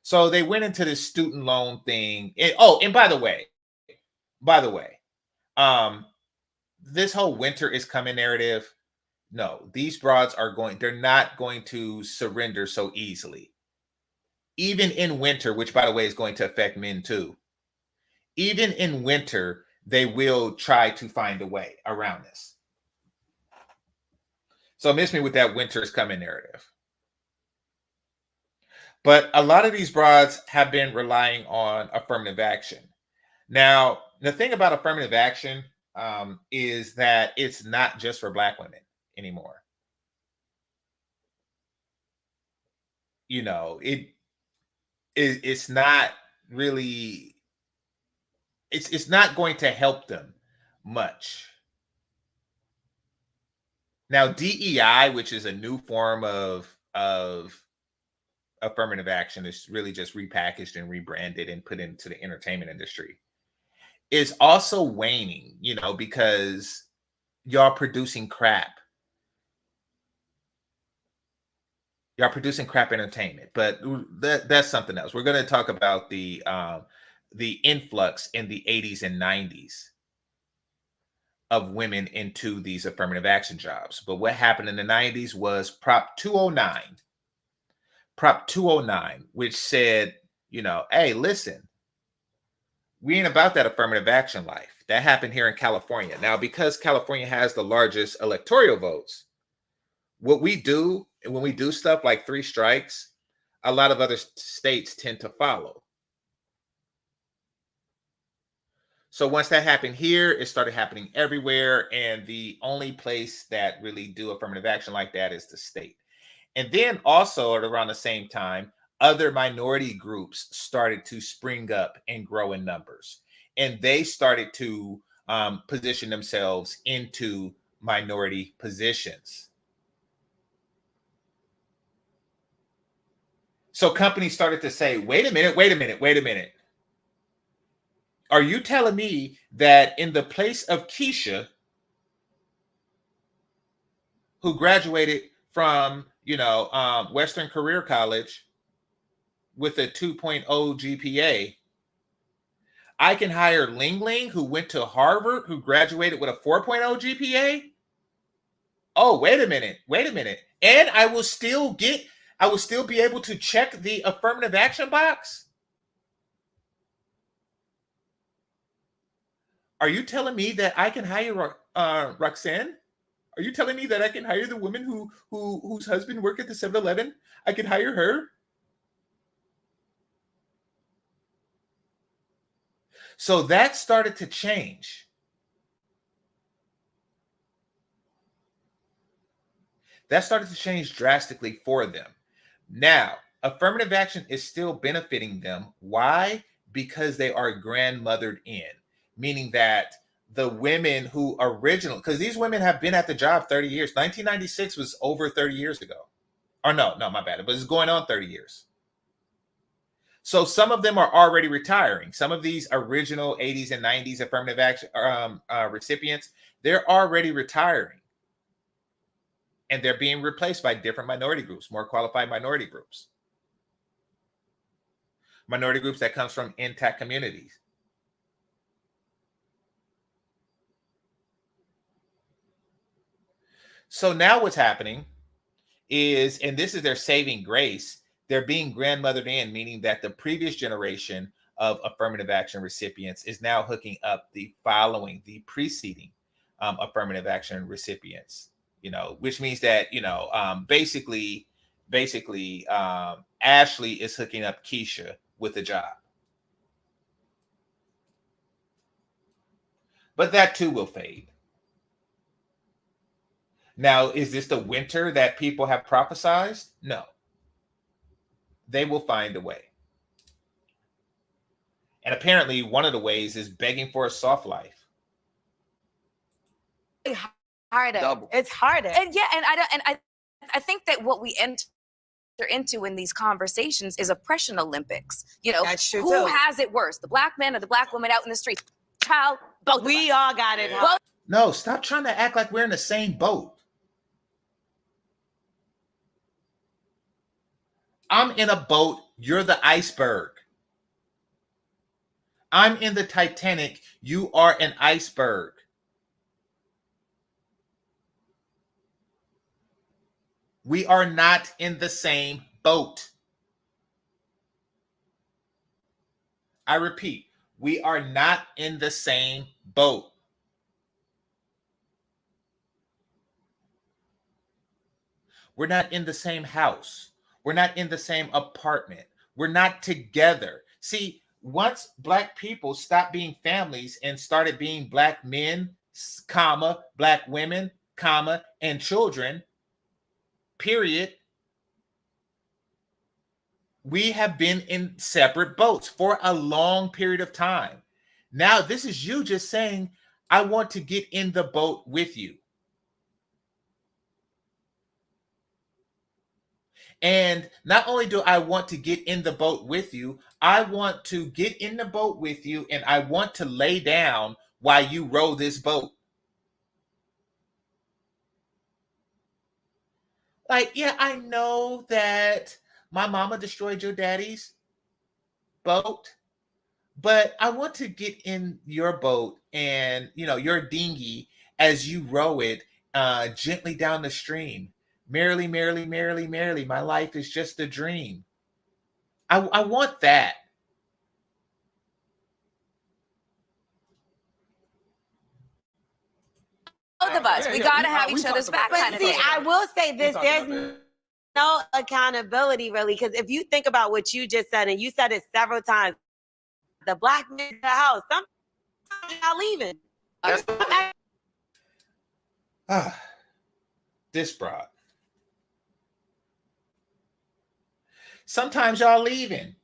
So they went into this student loan thing. And by the way, this whole winter is coming narrative. No, these broads they're not going to surrender so easily. Even in winter, which by the way is going to affect men too. Even in winter, they will try to find a way around this. So miss me with that winter is coming narrative. But a lot of these broads have been relying on affirmative action. Now, the thing about affirmative action is that it's not just for Black women anymore. You know, it's not really, it's not going to help them much. Now, DEI, which is a new form of affirmative action, is really just repackaged and rebranded and put into the entertainment industry, is also waning, you know, because y'all producing crap. Y'all producing crap entertainment, but that's something else. We're going to talk about the influx in the 80s and 90s of women into these affirmative action jobs. But what happened in the 90s was Prop 209, which said, you know, hey, listen, we ain't about that affirmative action life. That happened here in California. Now, because California has the largest electoral votes, what we do when we do stuff like 3 strikes, a lot of other states tend to follow. So once that happened here, it started happening everywhere. And the only place that really do affirmative action like that is the state. And then also at around the same time, other minority groups started to spring up and grow in numbers. And they started to position themselves into minority positions. So companies started to say, wait a minute. Are you telling me that in the place of Keisha, who graduated from, Western Career College with a 2.0 GPA, I can hire Ling Ling, who went to Harvard, who graduated with a 4.0 GPA? Oh, wait a minute. And I will still be able to check the affirmative action box? Are you telling me that I can hire Roxanne? Are you telling me that I can hire the woman whose husband worked at the 7-Eleven? I can hire her? So that started to change. That started to change drastically for them. Now, affirmative action is still benefiting them. Why? Because they are grandmothered in, meaning that the women who originally, because these women have been at the job 30 years. 1996 was over 30 years ago. Or no, my bad. But it's going on 30 years. So some of them are already retiring. Some of these original 80s and 90s affirmative action recipients, they're already retiring. And they're being replaced by different minority groups, more qualified minority groups. Minority groups that comes from intact communities. So now what's happening is, and this is their saving grace, they're being grandmothered in, meaning that the previous generation of affirmative action recipients is now hooking up the preceding affirmative action recipients, which means that, basically, Ashley is hooking up Keisha with a job. But that too will fade. Now, is this the winter that people have prophesied? No. They will find a way. And apparently one of the ways is begging for a soft life. Harder. Double. It's harder. And I think that what we enter into in these conversations is oppression Olympics. That's true who too. has it worse, the black man or the black woman out in the streets? Child, both. We all got it. Both. No, stop trying to act like we're in the same boat. I'm in a boat. You're the iceberg. I'm in the Titanic. You are an iceberg. We are not in the same boat. I repeat, we are not in the same boat. We're not in the same house. We're not in the same apartment. We're not together. See, once Black people stopped being families and started being Black men, Black women, and children, period, we have been in separate boats for a long period of time. Now, this is you just saying, I want to get in the boat with you. And not only do I want to get in the boat with you, I want to get in the boat with you and I want to lay down while you row this boat. Like, yeah, I know that my mama destroyed your daddy's boat, but I want to get in your boat and, your dinghy as you row it gently down the stream. Merrily, merrily, merrily, merrily. My life is just a dream. I want that. The of us. We got to have each other's back. But Kind of see, thing. I will say this: talked about there's no accountability really, because if you think about what you just said, and you said it several times, the black men in the house, sometimes y'all leaving. This broad. Sometimes y'all leaving.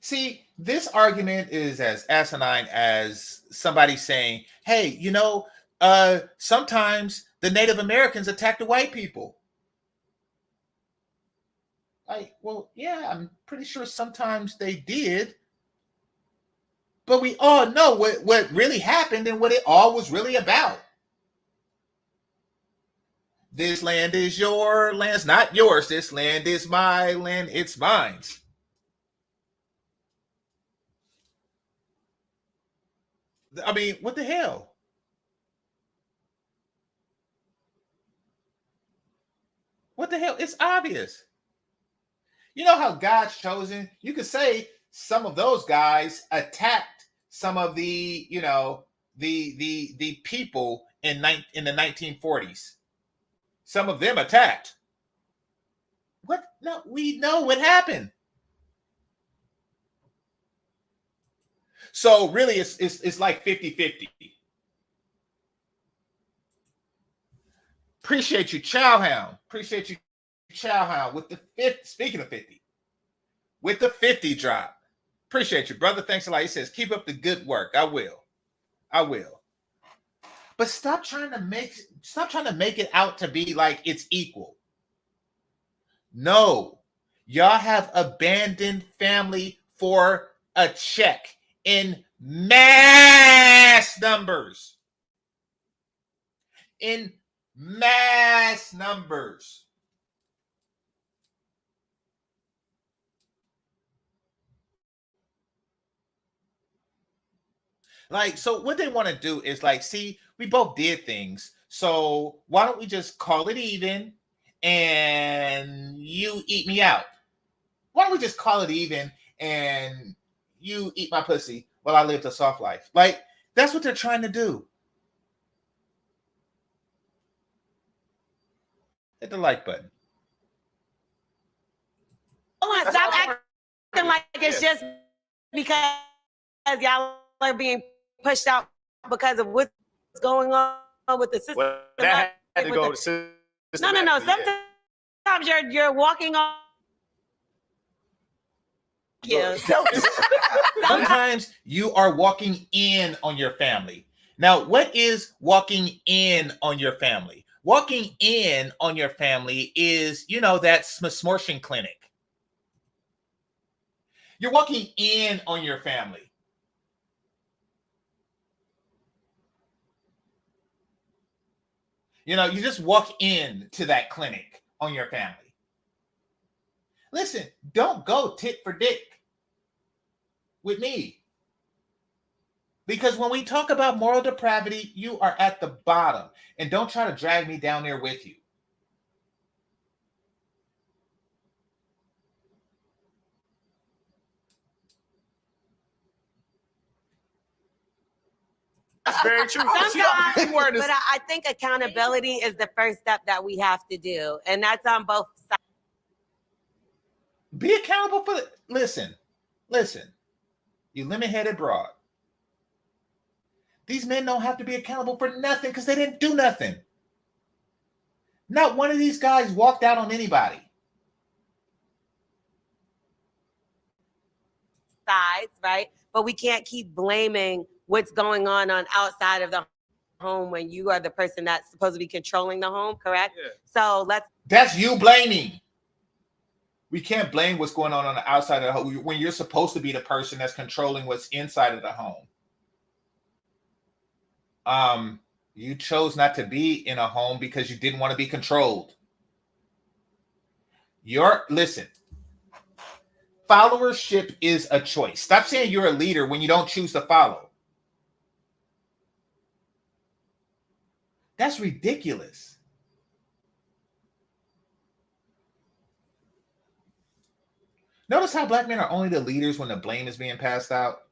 See, this argument is as asinine as somebody saying, hey, you know, sometimes the Native Americans attack the white people. Like, well, yeah, I'm pretty sure sometimes they did. But we all know what really happened and what it all was really about. This land is your land. It's not yours. This land is my land. It's mine. I mean, what the hell? What the hell? It's obvious. You know how God's chosen? You could say some of those guys attacked some of the, you know, the people in the 1940s. Some of them attacked. What? No, we know what happened. So really, it's like 50-50. Appreciate you, Chowhound. Appreciate you, Chowhound, with the 50. Speaking of 50, with the 50 drop. Appreciate you, brother. Thanks a lot. He says, keep up the good work. I will. But stop trying to make it out to be like it's equal. No, y'all have abandoned family for a check in mass numbers. In mass numbers. Like, so what they want to do is like, see, we both did things. So why don't we just call it even and you eat me out? Why don't we just call it even and you eat my pussy while I lived a soft life? Like, that's what they're trying to do. Hit the like button. Hold on, stop acting like it's just because y'all are being pushed out because of what's going on with the system. Well, that had to go to No. Sometimes you're walking on. Yeah. Sometimes you are walking in on your family. Now, what is walking in on your family? Walking in on your family is, you know, that smorshing clinic. You're walking in on your family. You know, you just walk in to that clinic on your family. Listen, don't go tit for dick with me. Because when we talk about moral depravity, you are at the bottom. And don't try to drag me down there with you. That's very true. Sometimes, but I think accountability is the first step that we have to do. And that's on both sides. Be accountable for the... Listen. You lemon-headed broad. These men don't have to be accountable for nothing because they didn't do nothing. Not one of these guys walked out on anybody. Sides, right? But we can't keep blaming what's going on outside of the home when you are the person that's supposed to be controlling the home, correct? Yeah. So That's you blaming. We can't blame what's going on the outside of the home when you're supposed to be the person that's controlling what's inside of the home. You chose not to be in a home because you didn't want to be controlled. Listen, followership is a choice. Stop saying you're a leader when you don't choose to follow. That's ridiculous. Notice how black men are only the leaders when the blame is being passed out.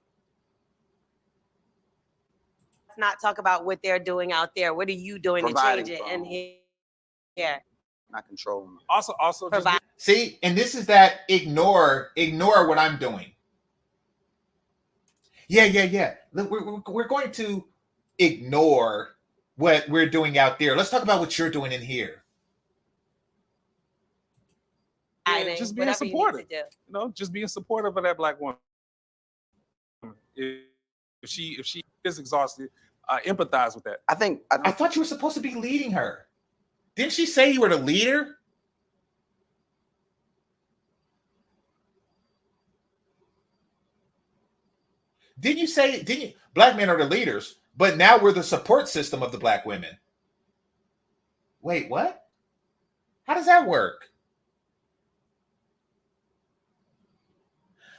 not talk about what they're doing out there. What are you doing Providing to change it? for And them. here, Not controlling them. Also, just provide. See, and this is that ignore what I'm doing. Yeah. Look, we're going to ignore what we're doing out there. Let's talk about what you're doing in here. just being whatever you need supportive. to do. You know, just being supportive of that black woman. If she is exhausted, empathize with that. I thought you were supposed to be leading her. Didn't she say you were the leader? Didn't you? Black men are the leaders, but now we're the support system of the black women. Wait, what? How does that work?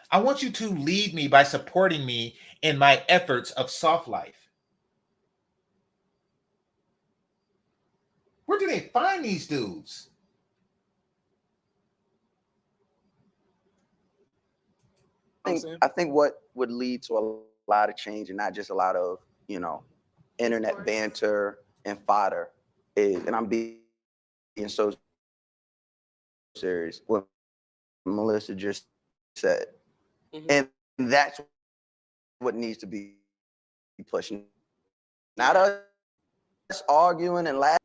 I want you to lead me by supporting me in my efforts of soft life. Where do they find these dudes? I think what would lead to a lot of change and not just a lot of, internet banter and fodder is, and I'm being so serious, what Melissa just said. And that's what needs to be pushing. Not us arguing and laughing.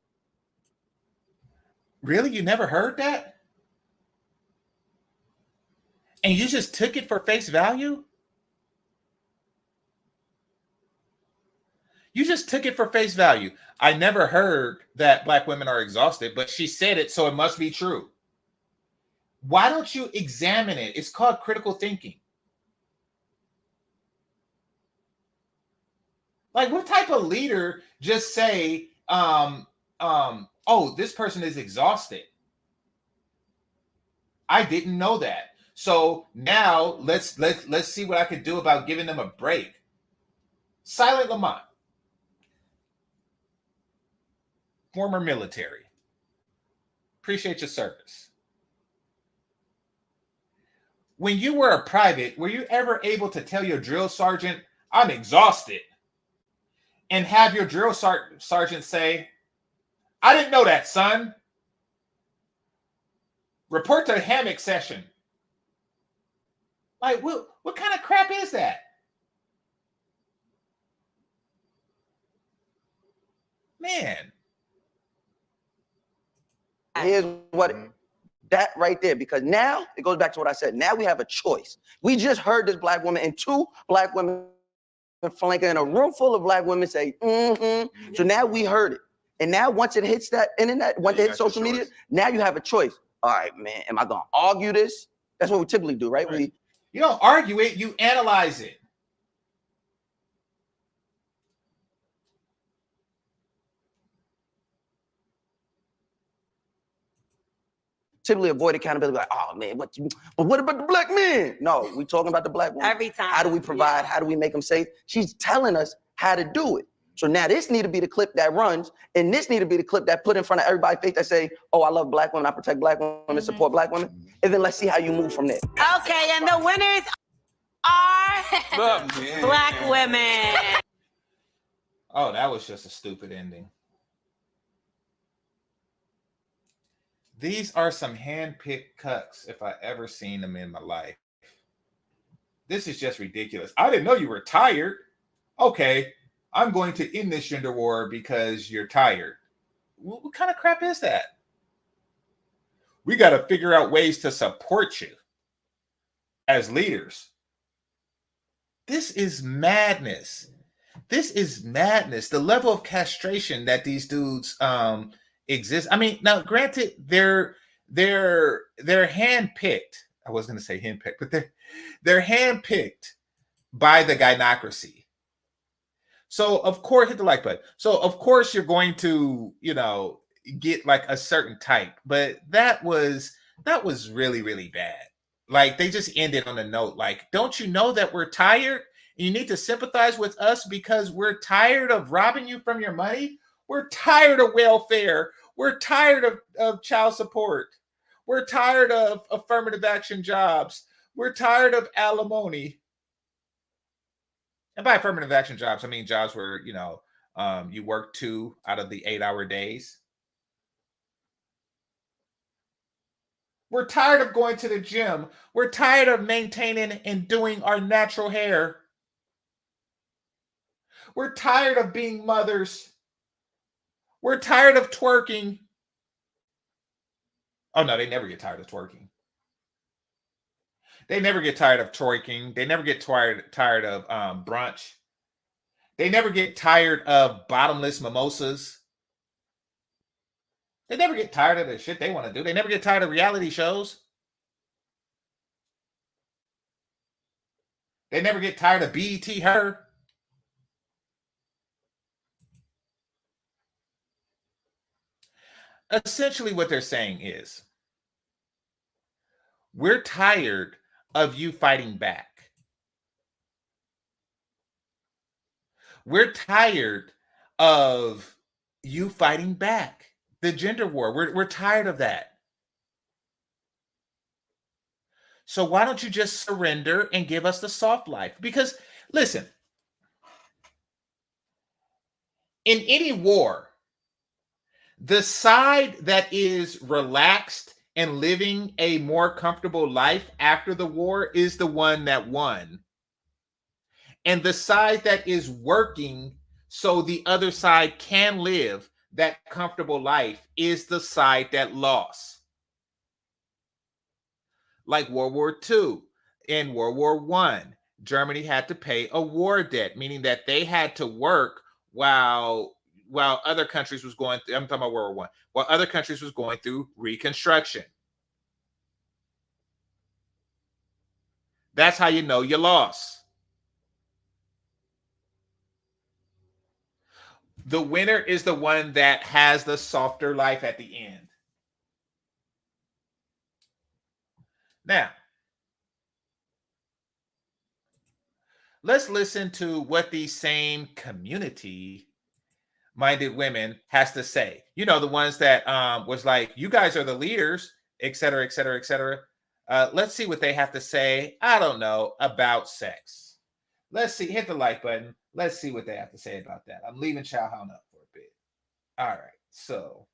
Really? You never heard that? And you just took it for face value? You just took it for face value. I never heard that black women are exhausted, but she said it, so it must be true. Why don't you examine it? It's called critical thinking. Like, what type of leader just say, oh, this person is exhausted? I didn't know that. So now let's see what I could do about giving them a break. Silent Lamont, former military. Appreciate your service. When you were a private, were you ever able to tell your drill sergeant, I'm exhausted? And have your drill sergeant say, I didn't know that, son. Report to the hammock session. Like, what kind of crap is that? Man. Here's what that right there, because now it goes back to what I said. Now we have a choice. We just heard this black woman and two black women flanking in a room full of black women say, So now we heard it. And now once it hits that internet, once it hits social media, now you have a choice. All right, man, am I going to argue this? That's what we typically do, right? You don't argue it, you analyze it. Typically avoid accountability, like, oh man, but what about the black men? No, we're talking about the black woman. Every time. How do we provide? How do we make them safe? She's telling us how to do it. So now this need to be the clip that runs, and this need to be the clip that put in front of everybody's face that say, oh, I love black women, I protect black women, support black women. And then let's see how you move from there. Okay, and the winners are black women. Oh, that was just a stupid ending. These are some hand-picked cucks if I ever seen them in my life. This is just ridiculous. I didn't know you were tired. Okay, I'm going to end this gender war because you're tired. What kind of crap is that? We got to figure out ways to support you as leaders. This is madness. This is madness. The level of castration that these dudes exist. I mean, now granted, they're handpicked. I was going to say handpicked, but they're handpicked by the gynocracy. So of course, hit the like button. So of course you're going to, get like a certain type, but that was really, really bad. Like they just ended on a note like, don't you know that we're tired? You need to sympathize with us because we're tired of robbing you from your money. We're tired of welfare. We're tired of child support. We're tired of affirmative action jobs. We're tired of alimony. And by affirmative action jobs, I mean jobs where, you know, you work 2 out of the 8-hour days. We're tired of going to the gym. We're tired of maintaining and doing our natural hair. We're tired of being mothers. We're tired of twerking. Oh, no, they never get tired of twerking. They never get tired of twerking. They never get tired of brunch. They never get tired of bottomless mimosas. They never get tired of the shit they want to do. They never get tired of reality shows. They never get tired of BET Her. Essentially what they're saying is, we're tired of you fighting back. We're tired of you fighting back. The gender war, we're tired of that. So why don't you just surrender and give us the soft life? Because listen, in any war, the side that is relaxed and living a more comfortable life after the war is the one that won. And the side that is working so the other side can live that comfortable life is the side that lost. Like World War II and World War I, Germany had to pay a war debt, meaning that they had to work while other countries was going through, I'm talking about World War I, while other countries was going through reconstruction. That's how you know you lost. The winner is the one that has the softer life at the end. Now, let's listen to what these same community-minded women has to say. You know, the ones that was like, you guys are the leaders, et cetera, et cetera, et cetera. Let's see what they have to say, I don't know, about sex. Let's see, hit the like button. Let's see what they have to say about that. I'm leaving Chow Hound up for a bit. All right, so.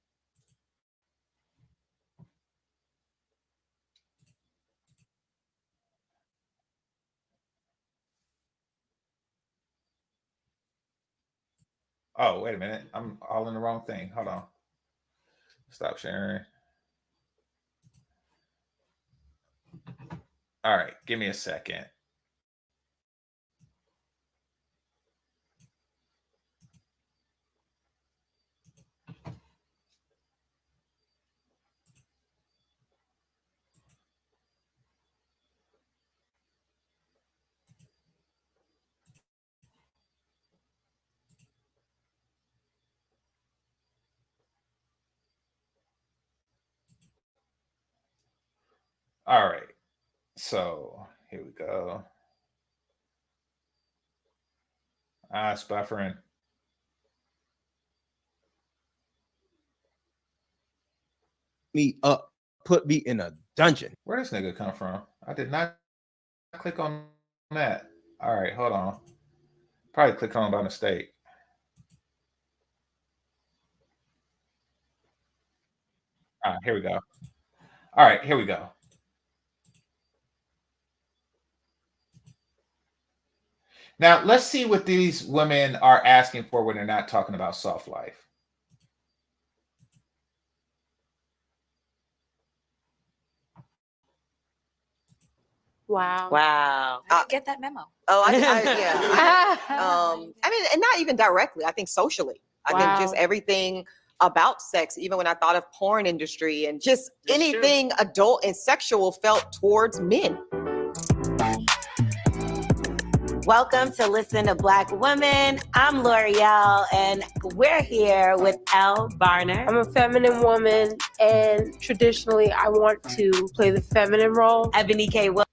Oh, wait a minute. I'm all in the wrong thing. Hold on. Stop sharing. All right, give me a second. All right, so here we go. It's buffering. Me up, put me in a dungeon. Where does nigga come from? I did not click on that. All right, hold on. Probably clicked on by mistake. Here we go. All right, here we go. Now, let's see what these women are asking for when they're not talking about soft life. Wow. Wow. I didn't get that memo. Oh, yeah. I mean, and not even directly. I think socially. I think just everything about sex, even when I thought of porn industry and just anything adult and sexual felt towards men. Welcome to Listen to Black Women. I'm L'Oreal, and we're here with Elle Barner. I'm a feminine woman, and traditionally, I want to play the feminine role. Ebony K. Williams.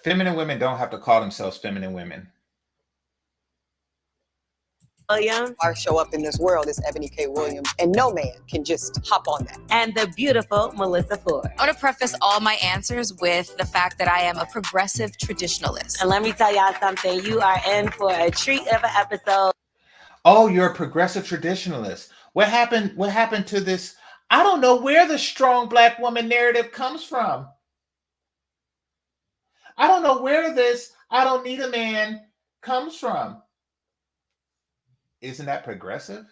Feminine women don't have to call themselves feminine women. Williams. Our show up in this world is Ebony K. Williams, and no man can just hop on that. And the beautiful Melissa Ford. I want to preface all my answers with the fact that I am a progressive traditionalist. And let me tell y'all something. You are in for a treat of an episode. Oh, you're a progressive traditionalist. What happened to this? I don't know where the strong black woman narrative comes from. I don't know where this "I don't need a man" comes from. Isn't that progressive?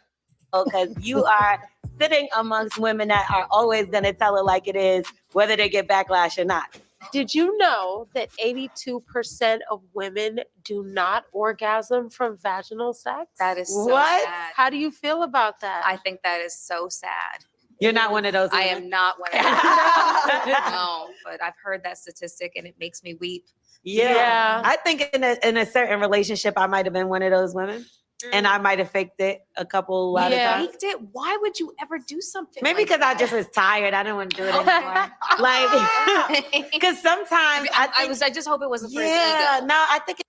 Because you are sitting amongst women that are always going to tell it like it is, whether they get backlash or not. Did you know that 82% of women do not orgasm from vaginal sex? That is so What? sad. How do you feel about that? I think that is so sad. You're not one of those I women? am not one of those. No, but I've heard that statistic and it makes me weep. Yeah. I think in a certain relationship, I might have been one of those women. And I might have faked it a lot of times. Faked it? Why would you ever do something? Maybe because I just was tired. I didn't want to do it anymore. Like, because sometimes I just hope it wasn't for his yeah, ego. no, I think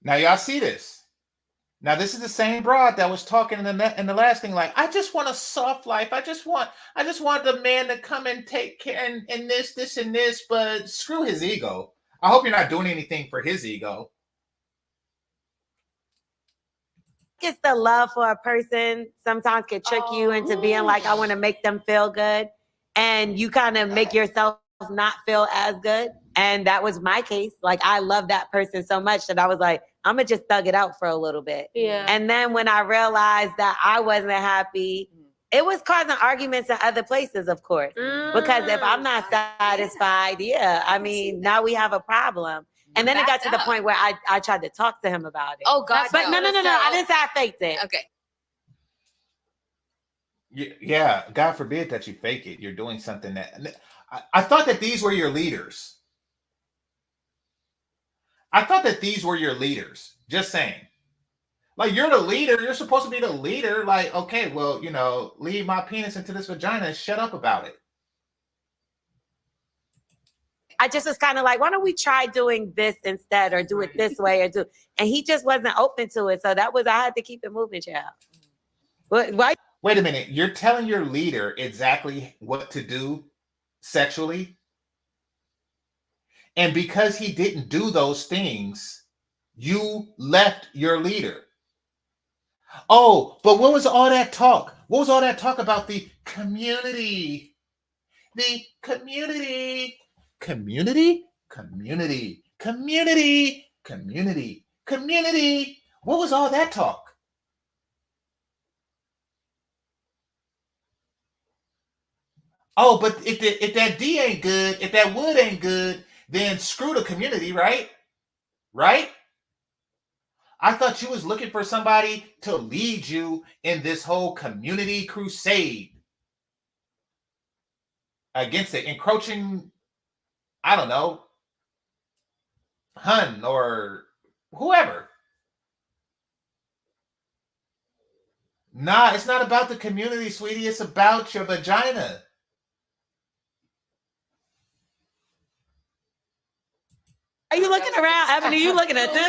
Now y'all see this. Now this is the same broad that was talking in the last thing. Like, I just want a soft life. I just want the man to come and take care and this and this. But screw his ego. I hope you're not doing anything for his ego. it's the love for a person sometimes can trick you into being like, I want to make them feel good. And you kind of make yourself not feel as good. And that was my case. Like, I love that person so much that I was like, I'm going to just thug it out for a little bit. Yeah. And then when I realized that I wasn't happy, it was causing arguments in other places, of course. Because if I'm not satisfied, I mean, now we have a problem. And then it got to the point where I tried to talk to him about it. Oh, God. But no. I didn't say I faked it. Okay. Yeah, God forbid that you fake it. You're doing something that... I thought that these were your leaders. Just saying. Like, you're the leader. You're supposed to be the leader. Like, okay, well, lead my penis into this vagina and shut up about it. I just was kind of like, why don't we try doing this instead, or do it this way, and he just wasn't open to it. So I had to keep it moving, child. Why? Wait a minute. You're telling your leader exactly what to do sexually? And because he didn't do those things, you left your leader. Oh, but what was all that talk? What was all that talk about the community? The community. Community? Community. Community. Community. Community. What was all that talk? Oh, but if that D ain't good, if that wood ain't good, then screw the community, right? Right? I thought you was looking for somebody to lead you in this whole community crusade against the encroaching, I don't know, Hun or whoever. Nah, it's not about the community, sweetie. It's about your vagina. Are you looking around, Ebony? You looking at this?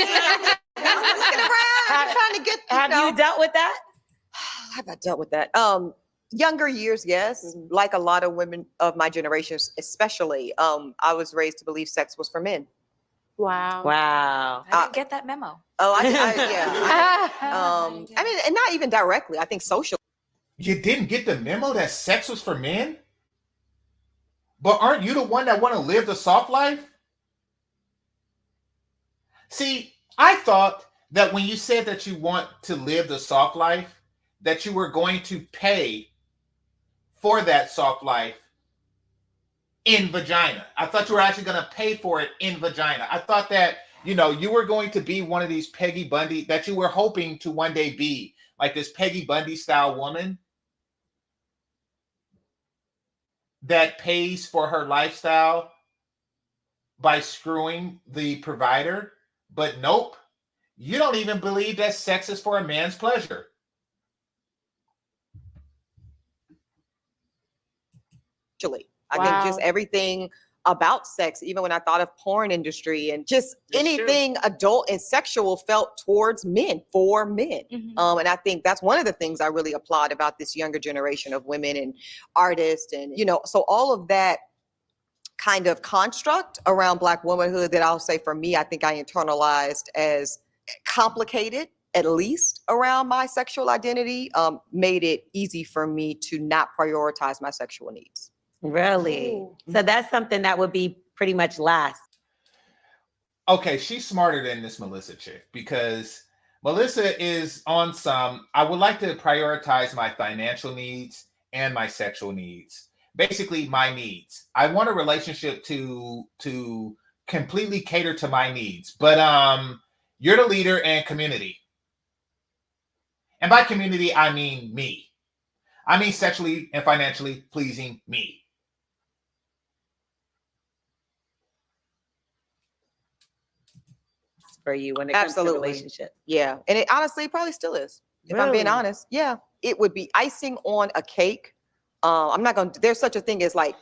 I'm looking around. I'm trying to get. Have you dealt with that? Have I dealt with that? Younger years, yes. Like a lot of women of my generation, especially. I was raised to believe sex was for men. Wow. Wow. I didn't get that memo. Oh, yeah. I mean, and not even directly. I think socially. You didn't get the memo that sex was for men? But aren't you the one that want to live the soft life? See, I thought that when you said that you want to live the soft life, that you were going to pay for that soft life in vagina. I thought you were actually going to pay for it in vagina. I thought that, you were going to be one of these Peggy Bundy, that you were hoping to one day be like this Peggy Bundy style woman that pays for her lifestyle by screwing the provider. But nope, you don't even believe that sex is for a man's pleasure. I think just everything about sex, even when I thought of porn industry and just anything adult and sexual felt towards men, for men. And I think that's one of the things I really applaud about this younger generation of women and artists. And, you know, so all of that kind of construct around Black womanhood that I'll say for me, I think I internalized as complicated, at least around my sexual identity, made it easy for me to not prioritize my sexual needs. Really? Ooh. So that's something that would be pretty much last. Okay, she's smarter than this Melissa chick, because Melissa is on some, I would like to prioritize my financial needs and my sexual needs. Basically, my needs. I want a relationship to completely cater to my needs. But you're the leader and community. And by community, I mean me. I mean sexually and financially pleasing me. For you when it comes to Absolutely. relationship. Yeah. And it honestly probably still is. If I'm being Really? honest. Yeah. It would be icing on a cake. I'm not going to, there's such a thing as like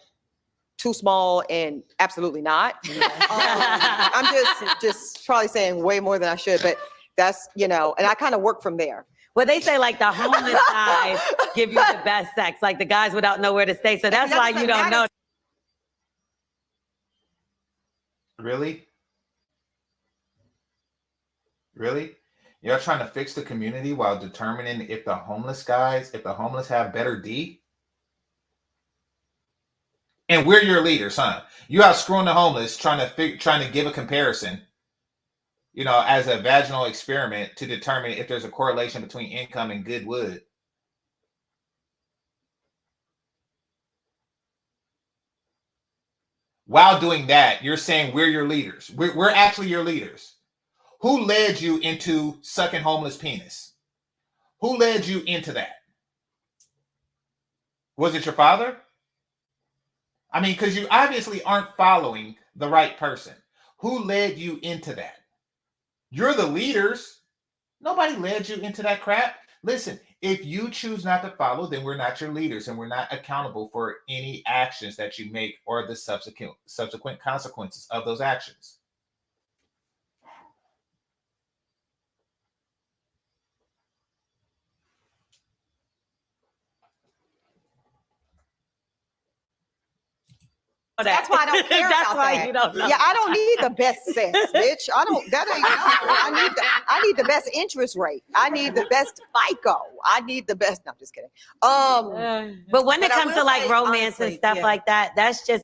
too small and absolutely not. I'm just probably saying way more than I should, but that's, you know, and I kind of work from there. Well, they say like the homeless guys give you the best sex, like the guys without nowhere to stay. So that's why you don't know. Really? Really? You're trying to fix the community while determining if the homeless have better D? And we're your leaders, huh? You out screwing the homeless, trying to give a comparison, you know, as a vaginal experiment to determine if there's a correlation between income and good wood. While doing that, you're saying we're your leaders. We're actually your leaders. Who led you into sucking homeless penis? Who led you into that? Was it your father? I mean, because you obviously aren't following the right person. Who led you into that? You're the leaders. Nobody led you into that crap. Listen, if you choose not to follow, then we're not your leaders and we're not accountable for any actions that you make or the subsequent consequences of those actions. That's why I don't care That's about why that. you don't know. Yeah, I don't need the best sex, bitch. I need the best interest rate. I need the best FICO. I need the best. No, I'm just kidding. But when it But I comes to will like say, romance and honestly, stuff yeah. like that, that's just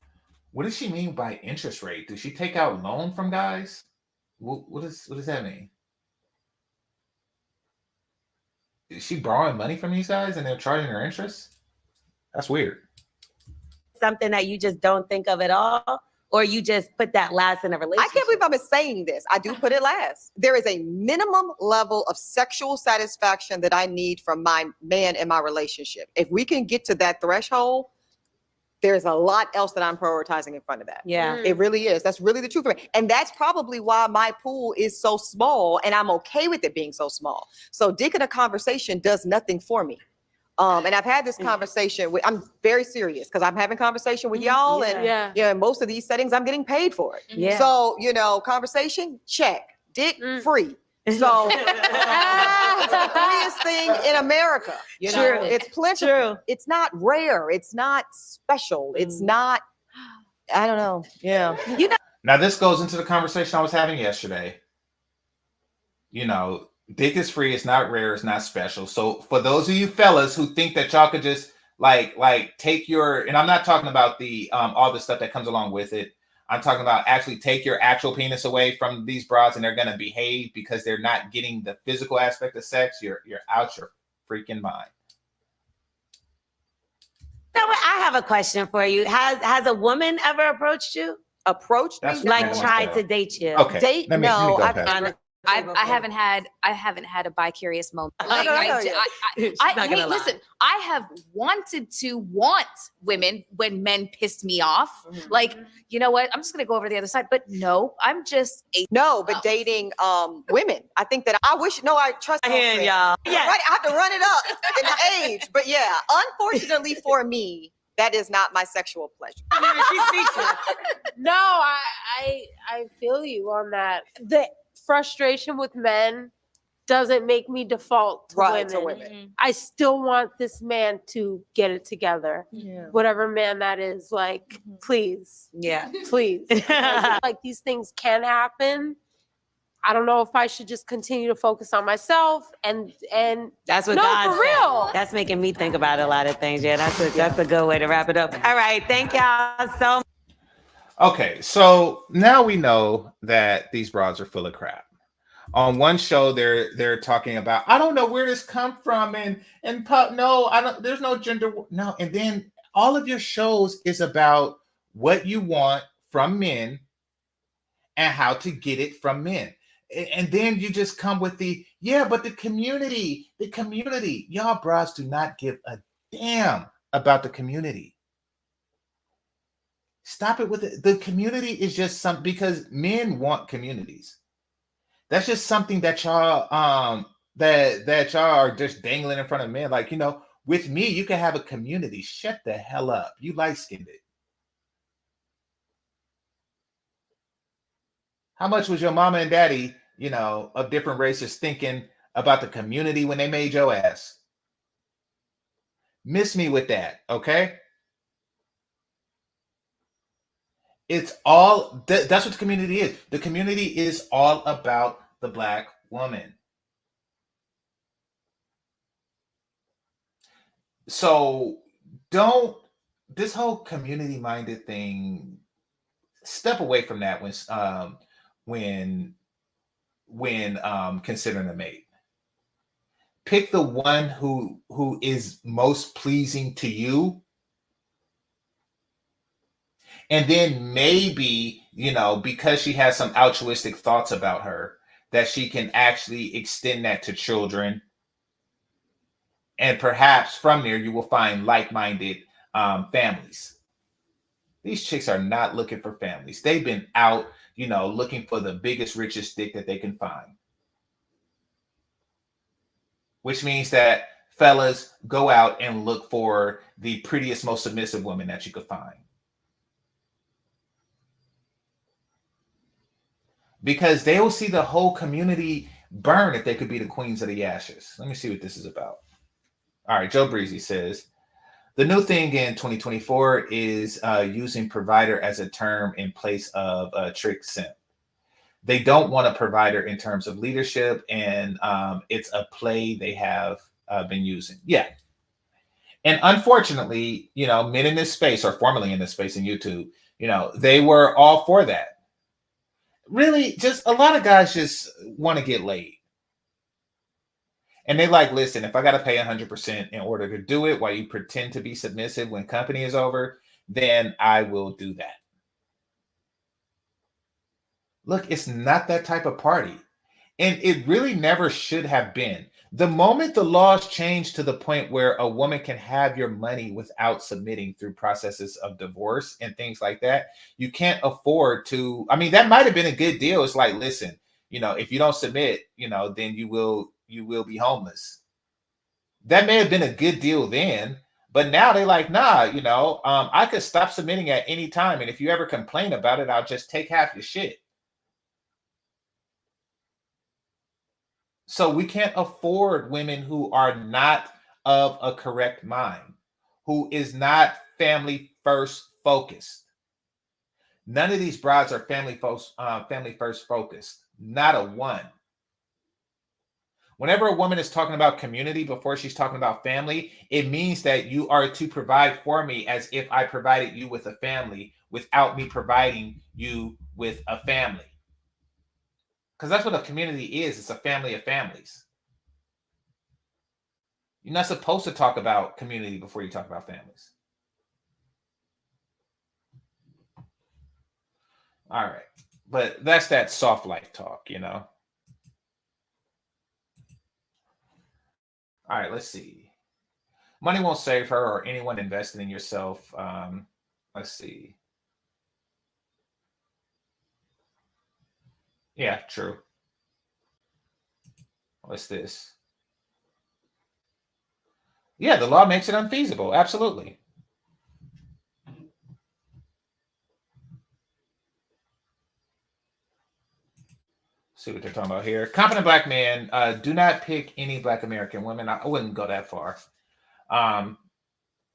What does she mean by interest rate? Does she take out loan from guys? What does that mean? Is she borrowing money from these guys and they're charging her interest? That's weird. something that you just don't think of at all, or you just put that last in a I relationship. can't believe I'm saying this. I do put it last. There is a minimum level of sexual satisfaction that I need from my man in my relationship. If we can get to that threshold, there's a lot else that I'm prioritizing in front of that. Yeah. It really is. That's really the truth of it. And that's probably why my pool is so small and I'm okay with it being so small. So dick in a conversation does nothing for me. And I've had this conversation with, I'm very serious because I'm having conversation with y'all and in most of these settings, I'm getting paid for it. Yeah. So, you know, conversation, check, dick free. So it's the freest thing in America. You know, True. it's plentiful. True. It's not rare. It's not special. It's not, I don't know. Yeah. You know, Now, this goes into the conversation I was having yesterday. You know, dick is free. It's not rare. It's not special. So for those of you fellas who think that y'all could just like take your, and I'm not talking about the all the stuff that comes along with it. I'm talking about actually take your actual penis away from these broads and they're going to behave because they're not getting the physical aspect of sex. You're out your freaking mind. you know what? I have a question for you. Has a woman ever approached you? Approached me? That's Like what tried to date you? Okay. Date? Let me No, go I've past never. that. I haven't had a bi-curious moment. Like, no, I, no, j- yeah. She's I- not hey, gonna lie. listen, I have wanted to want women when men pissed me off. Like, you know what? I'm just gonna go over to the other side. But no, I'm just a No, but dating women. I think that I trust I my hear friend. y'all. Yeah. Right, I have to run it up in the age. But yeah, unfortunately for me, that is not my sexual pleasure. No, I feel you on that. The frustration with men doesn't make me default to Right, women. to women. I still want this man to get it together. Whatever man that is, like, please. Yeah. Please. Like, these things can happen. I don't know if I should just continue to focus on myself and That's what no, God for said. real. That's making me think about a lot of things. Yeah, that's a good way to wrap it up. All right, thank y'all so much. Okay, so now we know that these broads are full of crap. On one show, they're talking about, I don't know where this come from, no, I don't. There's no gender, no. And then all of your shows is about what you want from men and how to get it from men. And then you just come with but the community, y'all broads do not give a damn about the community. Stop it with it. The community is just something, because men want communities. That's just something that y'all that y'all are just dangling in front of men. Like, with me, you can have a community. Shut the hell up. You light-skinned it. How much was your mama and daddy, of different races thinking about the community when they made your ass? Miss me with that, okay? It's all, that's what the community is. The community is all about the Black woman. So this whole community-minded thing, step away from that when considering a mate. Pick the one who is most pleasing to you. And then maybe, because she has some altruistic thoughts about her, that she can actually extend that to children. And perhaps from there, you will find like-minded families. These chicks are not looking for families. They've been out, looking for the biggest, richest dick that they can find. Which means that fellas, go out and look for the prettiest, most submissive woman that you could find. Because they will see the whole community burn if they could be the queens of the ashes. Let me see what this is about. All right, Joe Breezy says, the new thing in 2024 is using provider as a term in place of trick simp. They don't want a provider in terms of leadership, and it's a play they have been using. Yeah. And unfortunately, men in this space, or formerly in this space in YouTube, they were all for that. Really, just a lot of guys just want to get laid. And they like, listen, if I got to pay 100% in order to do it while you pretend to be submissive when company is over, then I will do that. Look, it's not that type of party. And it really never should have been. The moment the laws change to the point where a woman can have your money without submitting through processes of divorce and things like that, you can't afford to. I mean, that might have been a good deal. It's like, listen, if you don't submit, then you will be homeless. That may have been a good deal then, but now they're like, nah, I could stop submitting at any time. And if you ever complain about it, I'll just take half your shit. So we can't afford women who are not of a correct mind, who is not family first focused. None of these brides are family first focused. Not a one. Whenever a woman is talking about community before she's talking about family, it means that you are to provide for me as if I provided you with a family without me providing you with a family. Because that's what a community is. It's a family of families. You're not supposed to talk about community before you talk about families. All right. But that's that soft life talk, All right, let's see. Money won't save her or anyone invested in yourself. Let's see. Yeah, true. What's this? Yeah, the law makes it unfeasible. Absolutely. see what they're talking about here. Confident black men, do not pick any black American women. I wouldn't go that far.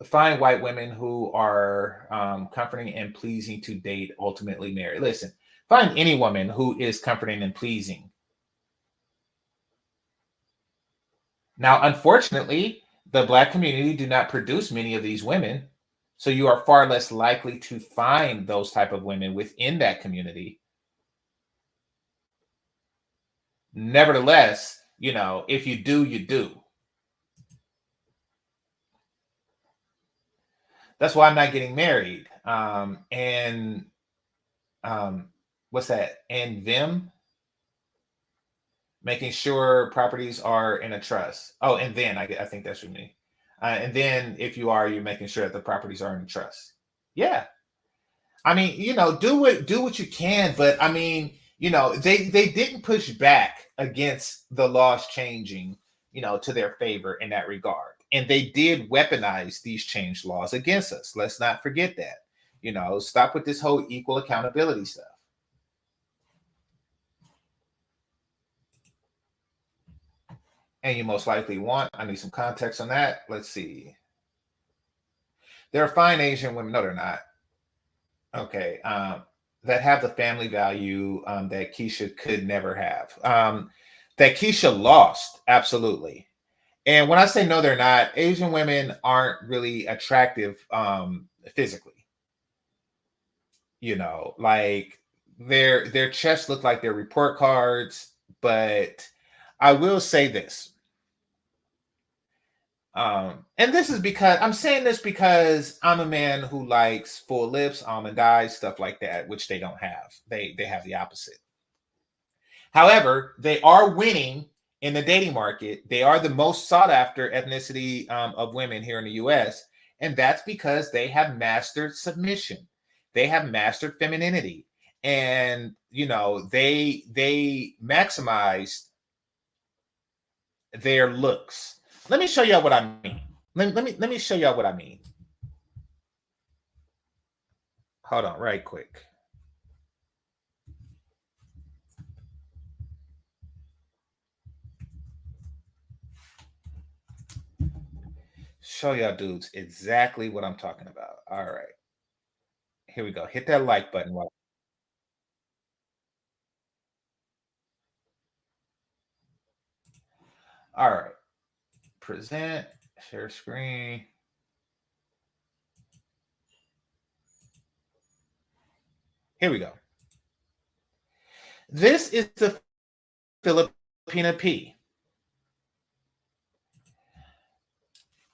Find white women who are comforting and pleasing to date, ultimately marry. Listen, find any woman who is comforting and pleasing. Now, unfortunately, the black community do not produce many of these women, so you are far less likely to find those type of women within that community. Nevertheless, you know, if you do, you do. That's why I'm not getting married. What's that? And them making sure properties are in a trust. Oh, and then I think that's what you mean. And then if you are, you're making sure that the properties are in a trust. Yeah. I mean, you know, do what you can, but I mean, you know, they didn't push back against the laws changing, you know, to their favor in that regard. And they did weaponize these changed laws against us. Let's not forget that. You know, stop with this whole equal accountability stuff. And you most likely want, I need some context on that. Let's see. There are fine Asian women. No, they're not. Okay. That have the family value that Keisha could never have. That Keisha lost. Absolutely. And when I say no, they're not, Asian women aren't really attractive physically. You know, like their chests look like their report cards, but I will say this. And this is because I'm saying this because I'm a man who likes full lips, almond eyes, stuff like that, which they don't have. They have the opposite. However, they are winning in the dating market. They are the most sought after ethnicity of women here in the US. And that's because they have mastered submission. They have mastered femininity. And, you know, they maximized their looks. Let me show y'all what I mean. Let me show y'all what I mean. Hold on, right quick. Show y'all dudes exactly what I'm talking about. All right. Here we go. Hit that like button. All right. Present, share screen. Here we go. This is the Filipina P.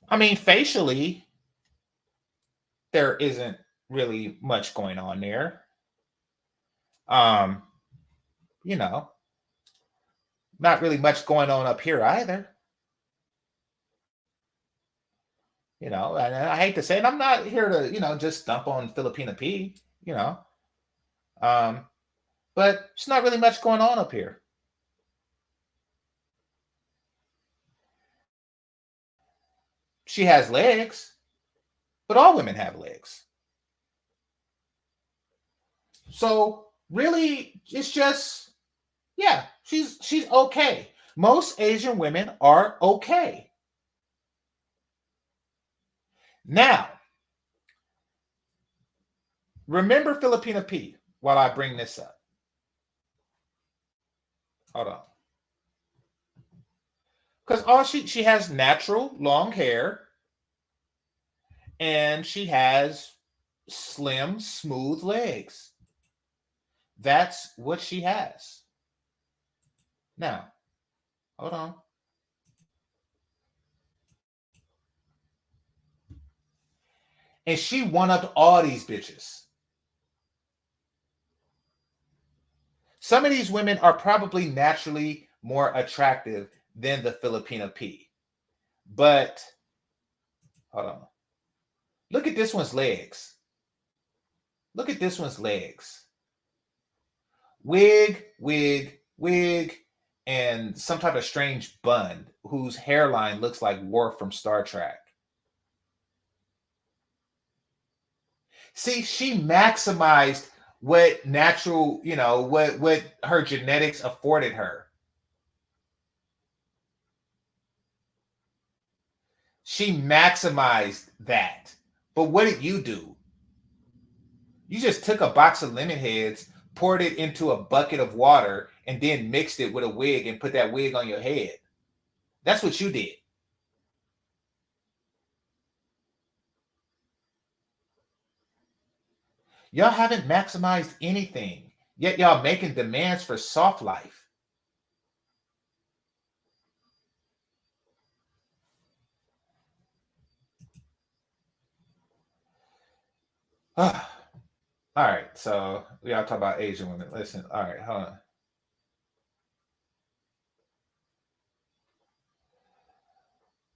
I mean, facially, there isn't really much going on there. You know, not really much going on up here either. You know, and I hate to say it, I'm not here to, you know, just dump on Filipina P, you know. But it's not really much going on up here. She has legs, but all women have legs. So really, it's just, yeah, she's okay. Most Asian women are okay. Now, remember Filipina P while I bring this up. Hold on. Because all she has natural long hair, and she has slim, smooth legs. That's what she has. Now, hold on. And she one-upped all these bitches. Some of these women are probably naturally more attractive than the Filipina P. But, hold on. Look at this one's legs. Look at this one's legs. Wig, wig, wig, and some type of strange bun whose hairline looks like Worf from Star Trek. See, she maximized what natural, what her genetics afforded her. She maximized that. But what did you do? You just took a box of lemon heads, poured it into a bucket of water, and then mixed it with a wig and put that wig on your head. That's what you did. Y'all haven't maximized anything, yet y'all making demands for soft life. All right, so we all talk about Asian women. Listen, all right, hold on.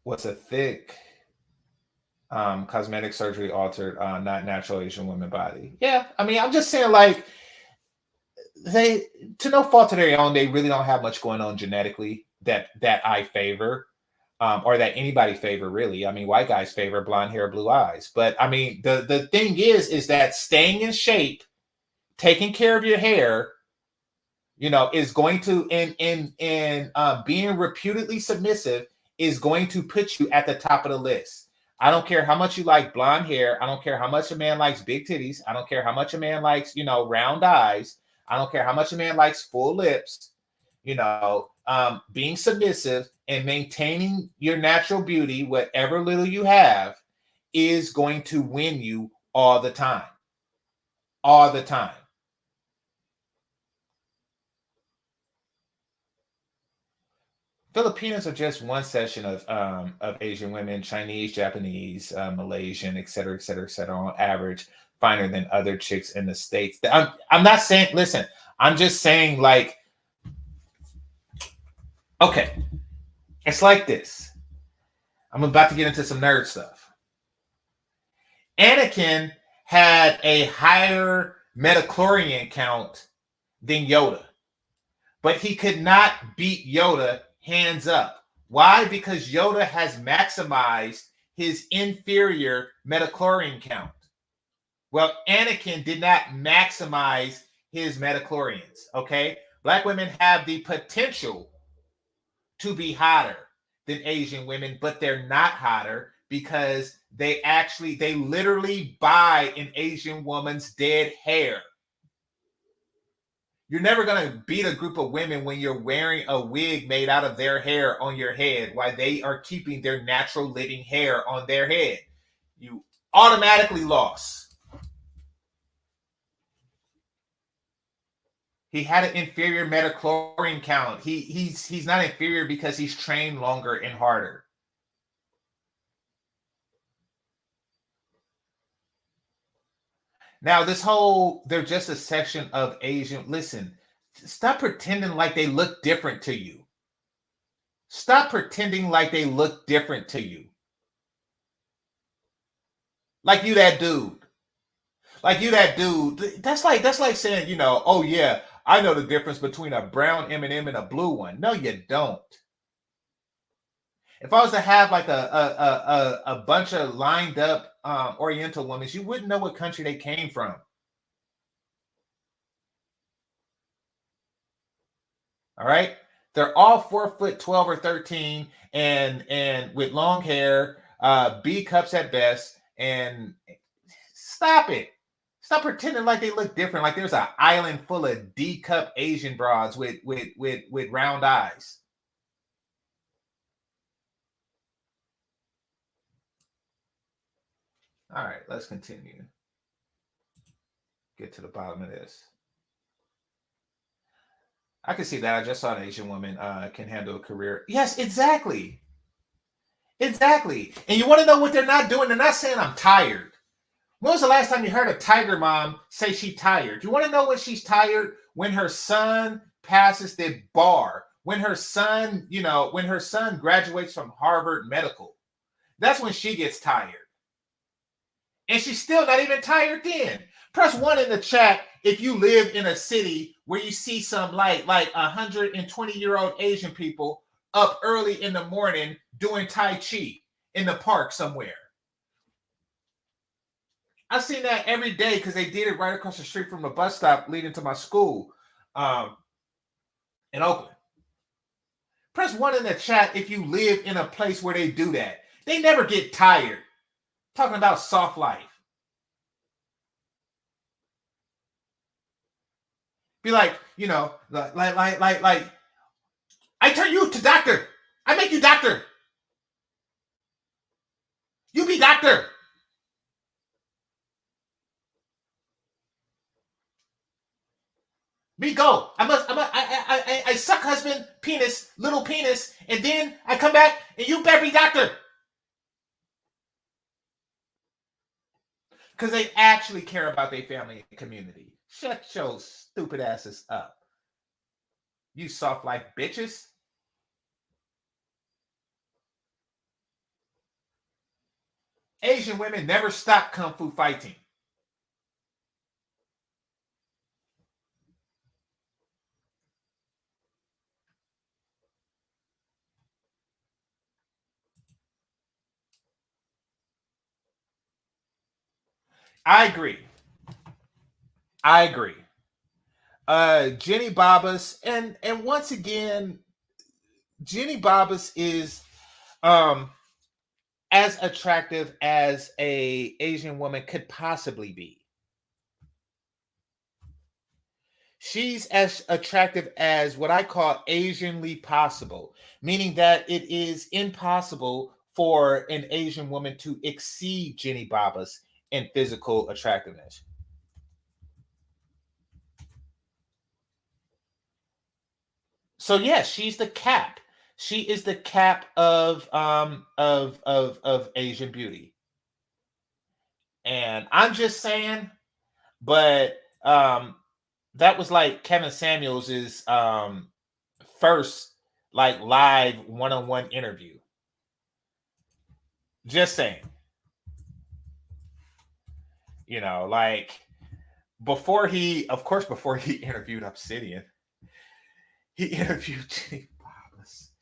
What's a thick cosmetic surgery altered, not natural Asian woman body? Yeah, I mean, I'm just saying, like, they, to no fault of their own, they really don't have much going on genetically that I favor, or that anybody favor, really. I mean, white guys favor blonde hair, blue eyes. But I mean, the thing is that staying in shape, taking care of your hair, is going to, in being reputedly submissive, is going to put you at the top of the list. I don't care how much you like blonde hair. I don't care how much a man likes big titties. I don't care how much a man likes, round eyes. I don't care how much a man likes full lips. Being submissive and maintaining your natural beauty, whatever little you have, is going to win you all the time. All the time. Filipinos are just one section of Asian women, Chinese, Japanese, Malaysian, et cetera, on average, finer than other chicks in the States. I'm not saying, listen, I'm just saying, like, okay, it's like this. I'm about to get into some nerd stuff. Anakin had a higher metachlorian count than Yoda, but he could not beat Yoda hands up. Why? Because Yoda has maximized his inferior metachlorian count. Well, Anakin did not maximize his metachlorians, okay? Black women have the potential to be hotter than Asian women, but they're not hotter because they literally buy an Asian woman's dead hair. You're never going to beat a group of women when you're wearing a wig made out of their hair on your head while they are keeping their natural living hair on their head. You automatically lost. He had an inferior metachlorian count. He's not inferior because he's trained longer and harder. Now, this whole, they're just a section of Asian. Listen, stop pretending like they look different to you. Stop pretending like they look different to you. Like you that dude. Like you that dude. That's like saying, oh yeah, I know the difference between a brown M&M and a blue one. No, you don't. If I was to have like a bunch of lined up Oriental women, you wouldn't know what country they came from. All right, they're all 4'12" or 13, and with long hair, B cups at best. And stop it. Stop pretending like they look different. Like there's an island full of D cup Asian broads with round eyes. All right, let's continue. Get to the bottom of this. I can see that. I just saw an Asian woman can handle a career. Yes, exactly. Exactly. And you want to know what they're not doing? They're not saying I'm tired. When was the last time you heard a tiger mom say she's tired? You want to know when she's tired? When her son passes the bar. When her son, when her son graduates from Harvard Medical. That's when she gets tired. And she's still not even tired then. Press 1 in the chat if you live in a city where you see some like 120-year-old Asian people up early in the morning doing Tai Chi in the park somewhere. I seen that every day because they did it right across the street from the bus stop leading to my school in Oakland. Press 1 in the chat if you live in a place where they do that. They never get tired talking about soft life. Be like, you know, like, I turn you to doctor. I make you doctor. You be doctor. Me go. I suck husband penis, little penis, and then I come back and you better be doctor. Because they actually care about their family and community. Shut your stupid asses up. You soft life bitches. Asian women never stop kung fu fighting. I agree. Jenny Babas, and once again, Jenny Babas is as attractive as a Asian woman could possibly be. She's as attractive as what I call Asianly possible, meaning that it is impossible for an Asian woman to exceed Jenny Babas in physical attractiveness. So yes, she's the cap. She is the cap of Asian beauty. And I'm just saying, but that was like Kevin Samuels's first like live one-on-one interview. Just saying. You know, like before he interviewed Obsidian, he interviewed Jenny Babas.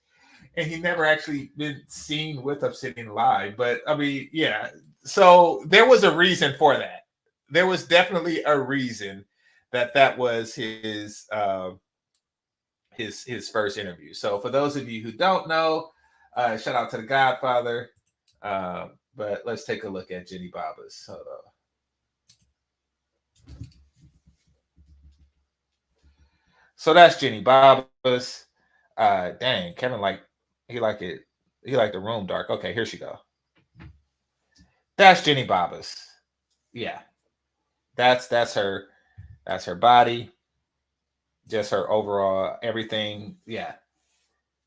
And he never actually been seen with Obsidian live. But I mean, yeah. So there was a reason for that. There was definitely a reason that was his first interview. So for those of you who don't know, shout out to the Godfather. But let's take a look at Jenny Babas. Hold on. So that's Jenny Babas. Dang, Kevin he liked the room dark. Okay, here she go. That's Jenny Babas. Yeah. That's her body. Just her overall everything. Yeah.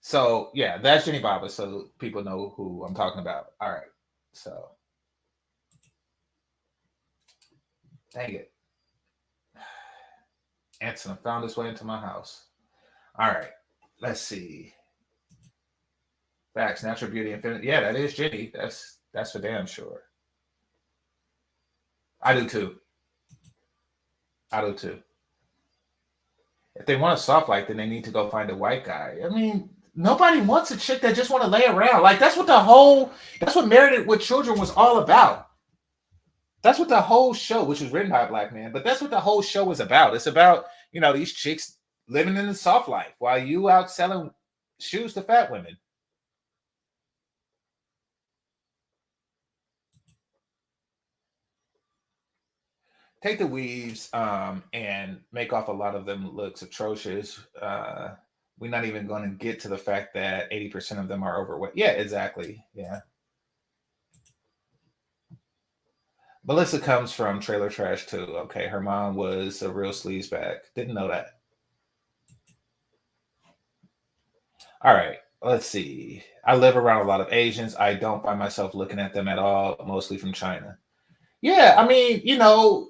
So yeah, that's Jenny Babas. So people know who I'm talking about. All right. So dang it. Anson found his way into my house. All right. Let's see. Facts, natural beauty, infinite. Yeah, that is Jenny. That's for damn sure. I do too. If they want a soft life, then they need to go find a white guy. I mean, nobody wants a chick that just want to lay around. Like that's what Married with Children was all about. That's what the whole show, which was written by a black man, but that's what the whole show was about. It's about, you know, these chicks living in the soft life while you out selling shoes to fat women. Take the weaves and make off a lot of them looks atrocious. We're not even going to get to the fact that 80% of them are overweight. Yeah, exactly. Yeah. Melissa comes from Trailer Trash too. Okay, her mom was a real sleazebag. Didn't know that. All right, let's see. I live around a lot of Asians. I don't find myself looking at them at all, mostly from China. Yeah, I mean, you know,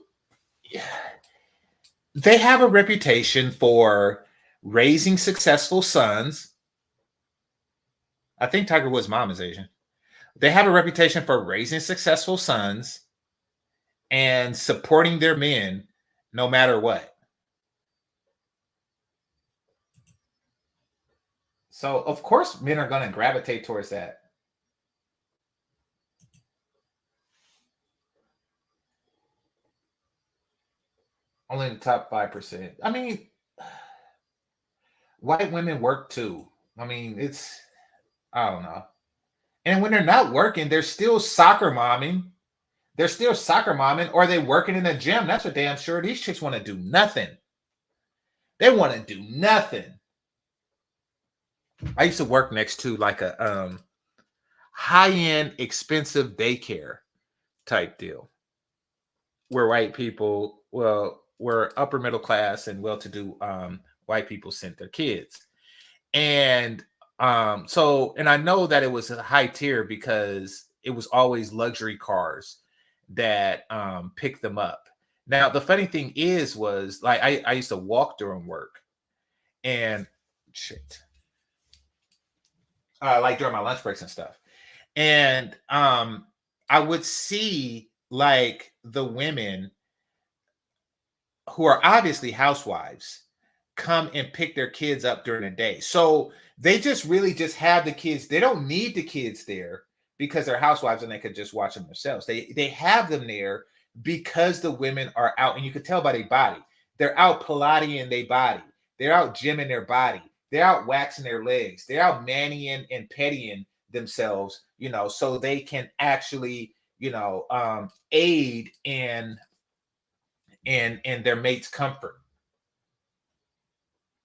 they have a reputation for raising successful sons. I think Tiger Woods' mom is Asian. They have a reputation for raising successful sons and supporting their men no matter what. So, of course, men are going to gravitate towards that. Only in the top 5%. I mean, white women work too. I mean, I don't know. And when they're not working, they're still soccer momming. They're still soccer momming, or they working in the gym. That's for damn sure. These chicks want to do nothing. They want to do nothing. I used to work next to like a high-end, expensive daycare type deal, where white people, where upper middle class and well-to-do white people sent their kids. And and I know that it was a high tier because it was always luxury cars that picked them up. Now the funny thing was like I used to walk during work, and like during my lunch breaks and stuff, and I would see like the women who are obviously housewives come and pick their kids up during the day. So they just really just have the kids. They don't need the kids there because they're housewives and they could just watch them themselves. They have them there because the women are out, and you could tell by their body. They're out Pilates their body. They're out gymming their body. They're out waxing their legs. They're out mannying and pettying themselves, so they can actually, aid in their mate's comfort.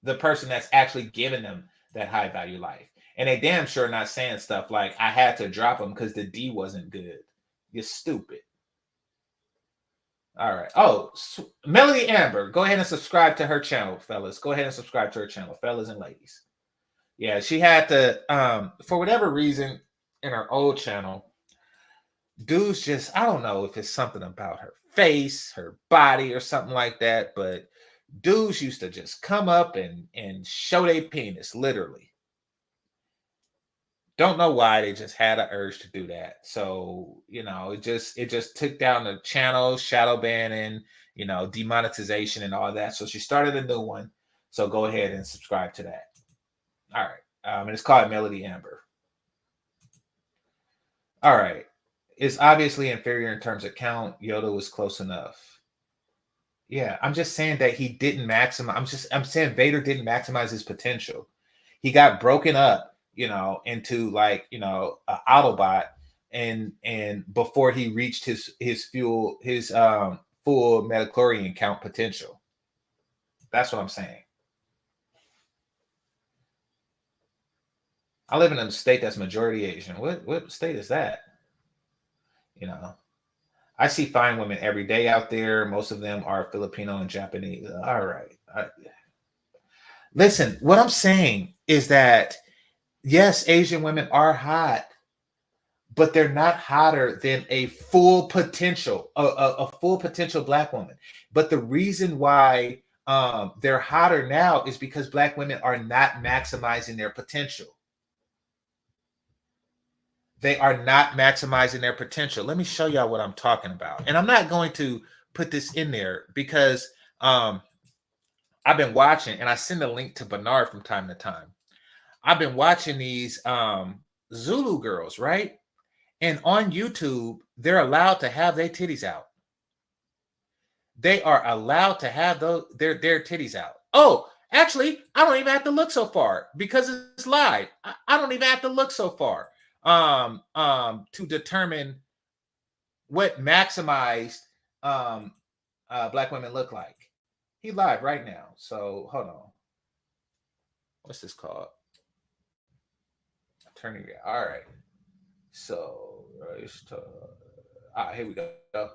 The person that's actually giving them that high value life. And they damn sure not saying stuff like, I had to drop them because the D wasn't good. You're stupid. All right. Oh, Melody Amber, go ahead and subscribe to her channel, fellas. Go ahead and subscribe to her channel, fellas and ladies. Yeah, she had to, for whatever reason, in her old channel, dudes just, I don't know if it's something about her face, her body, or something like that, but dudes used to just come up and show their penis, literally. Don't know why, they just had an urge to do that. So, it just took down the channel, shadow banning, demonetization and all that. So she started a new one. So go ahead and subscribe to that. All right. And it's called Melody Amber. All right. It's obviously inferior in terms of count. Yoda was close enough. Yeah, I'm just saying that he didn't maximize. I'm saying Vader didn't maximize his potential. He got broken up, into like, an Autobot, and before he reached his full metachlorian count potential. That's what I'm saying. I live in a state that's majority Asian. What state is that? I see fine women every day out there. Most of them are Filipino and Japanese. All right. Listen, what I'm saying is that, yes, Asian women are hot, but they're not hotter than a full potential, a full potential Black woman. But the reason why they're hotter now is because Black women are not maximizing their potential. They are not maximizing their potential. Let me show y'all what I'm talking about. And I'm not going to put this in there because I've been watching, and I send a link to Bernard from time to time. I've been watching these Zulu girls, right? And on YouTube, they're allowed to have their titties out. They are allowed to have their titties out. Oh, actually, I don't even have to look so far because it's live. I don't even have to look so far to determine what maximized Black women look like. He live right now. So hold on. What's this called? Turning it. All right. So here we go.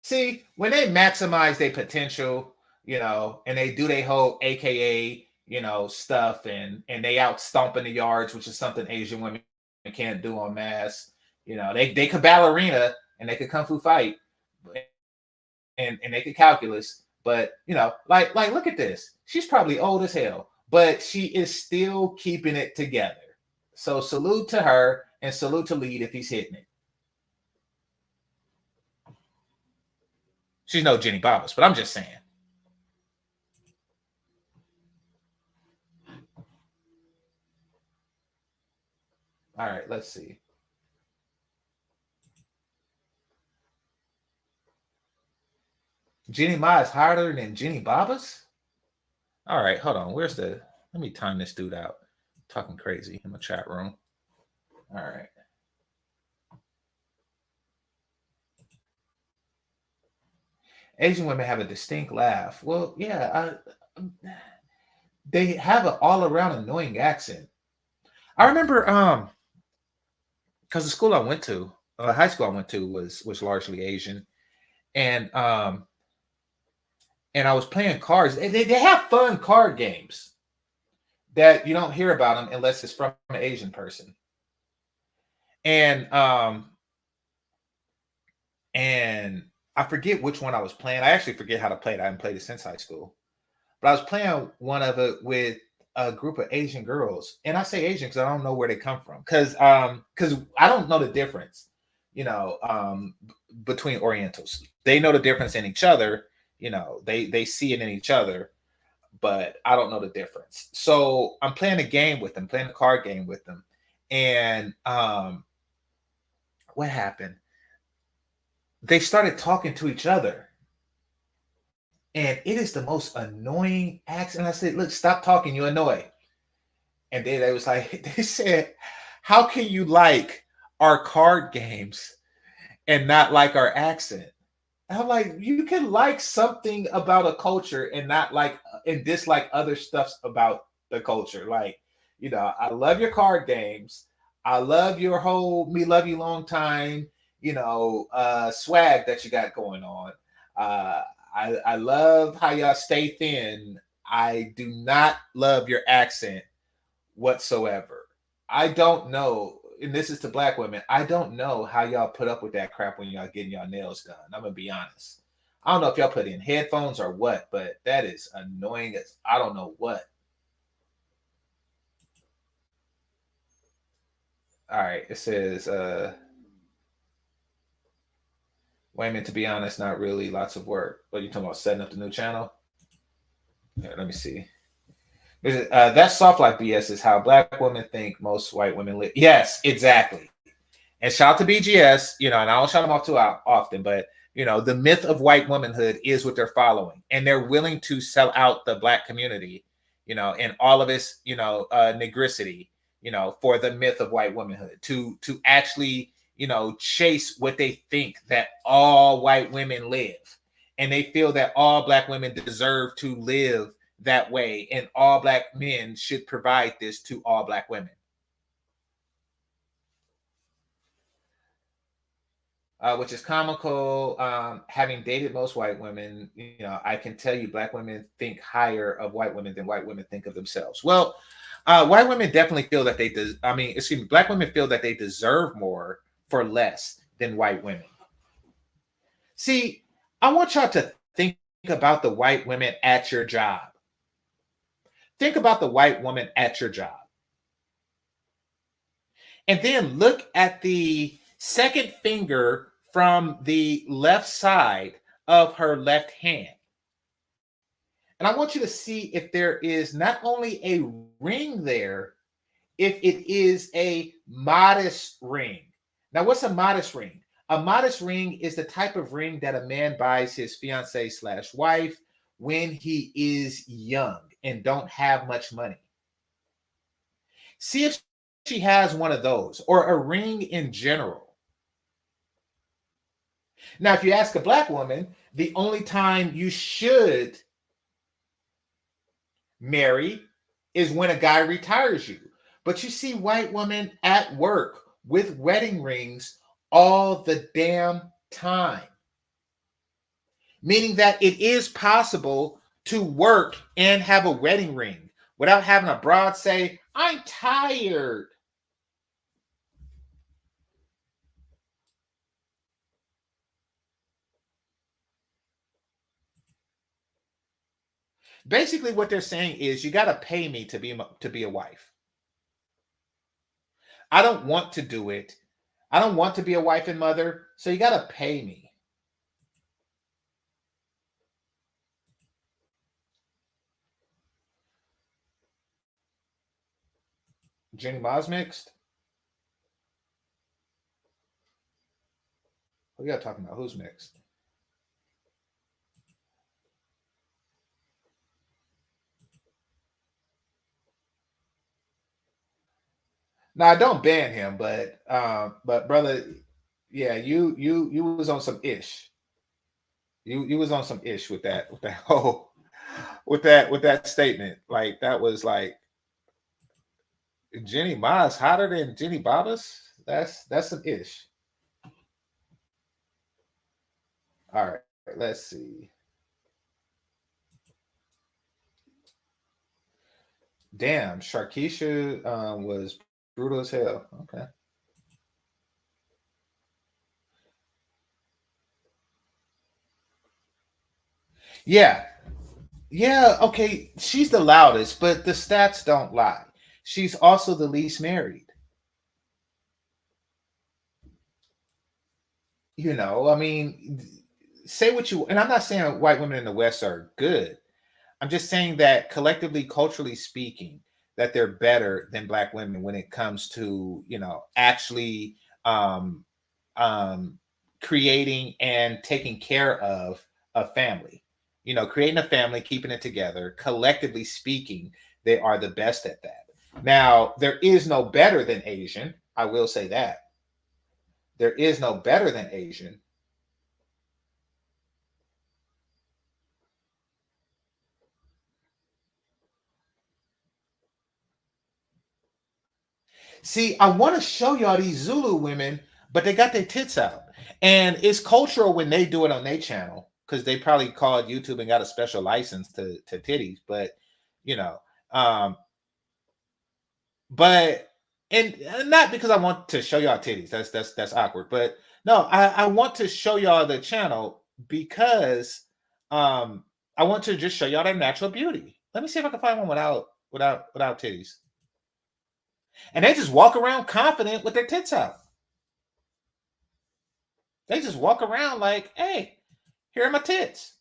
See, when they maximize their potential, and they do their whole AKA, stuff, and they out stomping the yards, which is something Asian women can't do en masse. They could ballerina and they could kung fu fight, and they could calculus, but like look at this. She's probably old as hell, but she is still keeping it together. So salute to her, and salute to Lead if he's hitting it. She's no Jenny Bobbas, but I'm just saying. All right, let's see. Jenny Ma is harder than Jenny Babas? All right, hold on. Where's the... Let me time this dude out. Talking crazy in the chat room. All right. Asian women have a distinct laugh. Well, yeah, they have an all-around annoying accent. I remember, because the school I went to, high school I went to was largely Asian, and I was playing cards. They have fun card games that you don't hear about them unless it's from an Asian person. And I forget which one I was playing. I actually forget how to play it. I haven't played it since high school. But I was playing one of it with a group of Asian girls. And I say Asian because I don't know where they come from. Because I don't know the difference, between Orientals. They know the difference in each other. They see it in each other, but I don't know the difference. So I'm playing a game with them, playing a card game with them. And what happened? They started talking to each other. And it is the most annoying accent. I said, look, stop talking, you annoy. And they was like, they said, how can you like our card games and not like our accent? And I'm like, you can like something about a culture and not like and dislike other stuffs about the culture. Like, I love your card games. I love your whole me love you long time, swag that you got going on. I love how y'all stay thin. I do not love your accent whatsoever. I don't know, and this is to Black women, I don't know how y'all put up with that crap when y'all getting y'all nails done. I'm gonna be honest. I don't know if y'all put in headphones or what, but that is annoying as I don't know what. All right, it says, women, to be honest, not really lots of work. What are you talking about, setting up the new channel? Here, let me see. That soft life BS is how Black women think most white women live. Yes, exactly. And shout out to BGS, and I don't shout them off too often, but the myth of white womanhood is what they're following, and they're willing to sell out the Black community, and all of its, negricity, for the myth of white womanhood to actually, chase what they think that all white women live, and they feel that all Black women deserve to live that way, and all Black men should provide this to all Black women. Which is comical. Having dated most white women, I can tell you Black women think higher of white women than white women think of themselves. Well, white women definitely feel that Black women feel that they deserve more for less than white women. See, I want y'all to think about the white women at your job. Think about the white woman at your job. And then look at the second finger from the left side of her left hand. And I want you to see if there is not only a ring there, if it is a modest ring. Now, what's a modest ring? A modest ring is the type of ring that a man buys his fiance/wife when he is young and don't have much money. See if she has one of those, or a ring in general. Now, if you ask a Black woman, the only time you should marry is when a guy retires you. But you see white women at work with wedding rings all the damn time. Meaning that it is possible to work and have a wedding ring without having a broad say, I'm tired. Basically, what they're saying is you got to pay me to be a wife. I don't want to do it. I don't want to be a wife and mother, so you got to pay me. Jenny Ma's mixed. We got talking about who's next. Now I don't ban him, but brother, yeah, you was on some ish. You was on some ish with that whole with that statement. Like that was like Jenny Ma's hotter than Jenny Babas. That's some ish. All right, let's see. Damn, Sharkeisha was brutal as hell. Okay. Yeah. Yeah, okay. She's the loudest, but the stats don't lie. She's also the least married. You know, I mean, say what you, and I'm not saying white women in the West are good. I'm just saying that collectively, culturally speaking, that they're better than black women when it comes to, actually um, um, creating and taking care of a family. Creating a family, keeping it together. Collectively speaking, they are the best at that. Now, there is no better than Asian. I will say that. There is no better than Asian. See, I want to show y'all these Zulu women, but they got their tits out. And it's cultural when they do it on their channel because they probably called YouTube and got a special license to titties. But, you know, um, but and not because I want to show y'all titties. That's awkward. But no, I want to show y'all the channel because I want to just show y'all their natural beauty. Let me see if I can find one without titties. And they just walk around confident with their tits out. They just walk around like, hey, here are my tits.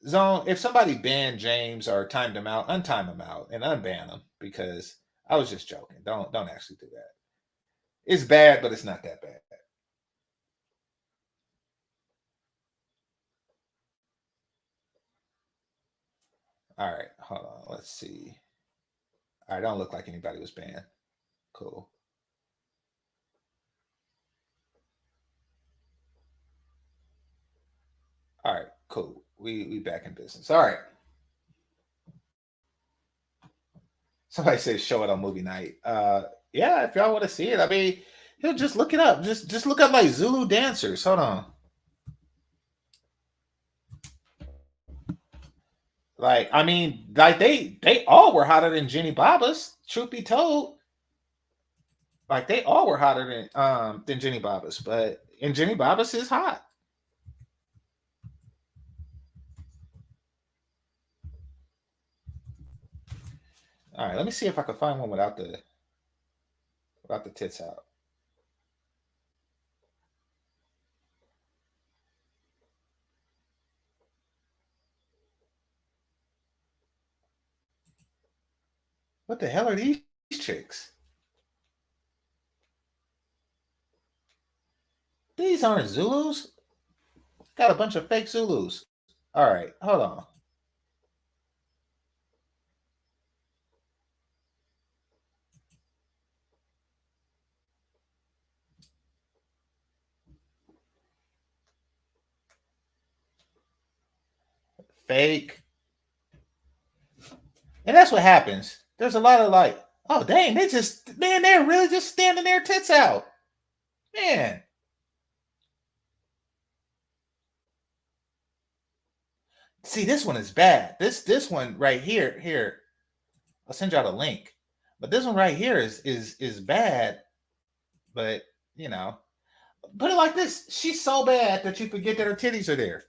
Zone, if somebody banned James or timed him out, untime him out and unban him because I was just joking. Don't actually do that. It's bad, but it's not that bad. All right, hold on. Let's see. All right, don't look like anybody was banned. Cool. All right, cool. We back in business. All right. Somebody says show it on movie night. Yeah, if y'all want to see it, I mean, just look it up. Just look up like Zulu dancers. Hold on. Like, I mean, like they all were hotter than Jenny Babas, truth be told. Like they all were hotter than Jenny Babas, and Jenny Babas is hot. All right, let me see if I can find one without the tits out. What the hell are these chicks? These aren't Zulus. Got a bunch of fake Zulus. All right, hold on. Fake. And that's what happens. There's a lot of like, oh dang, they're really just standing there tits out. Man. See, this one is bad. This one right here. I'll send y'all the link. But this one right here is bad. But put it like this: she's so bad that you forget that her titties are there.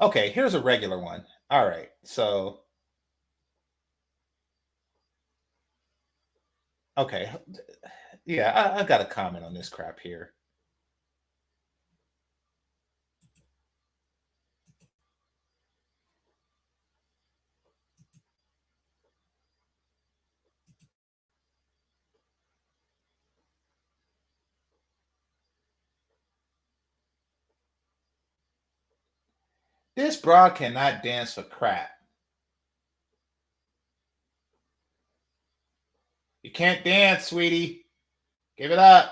Okay, here's a regular one. All right, so okay, Yeah, I got a comment on this crap here. This broad cannot dance for crap. You can't dance, sweetie. Give it up.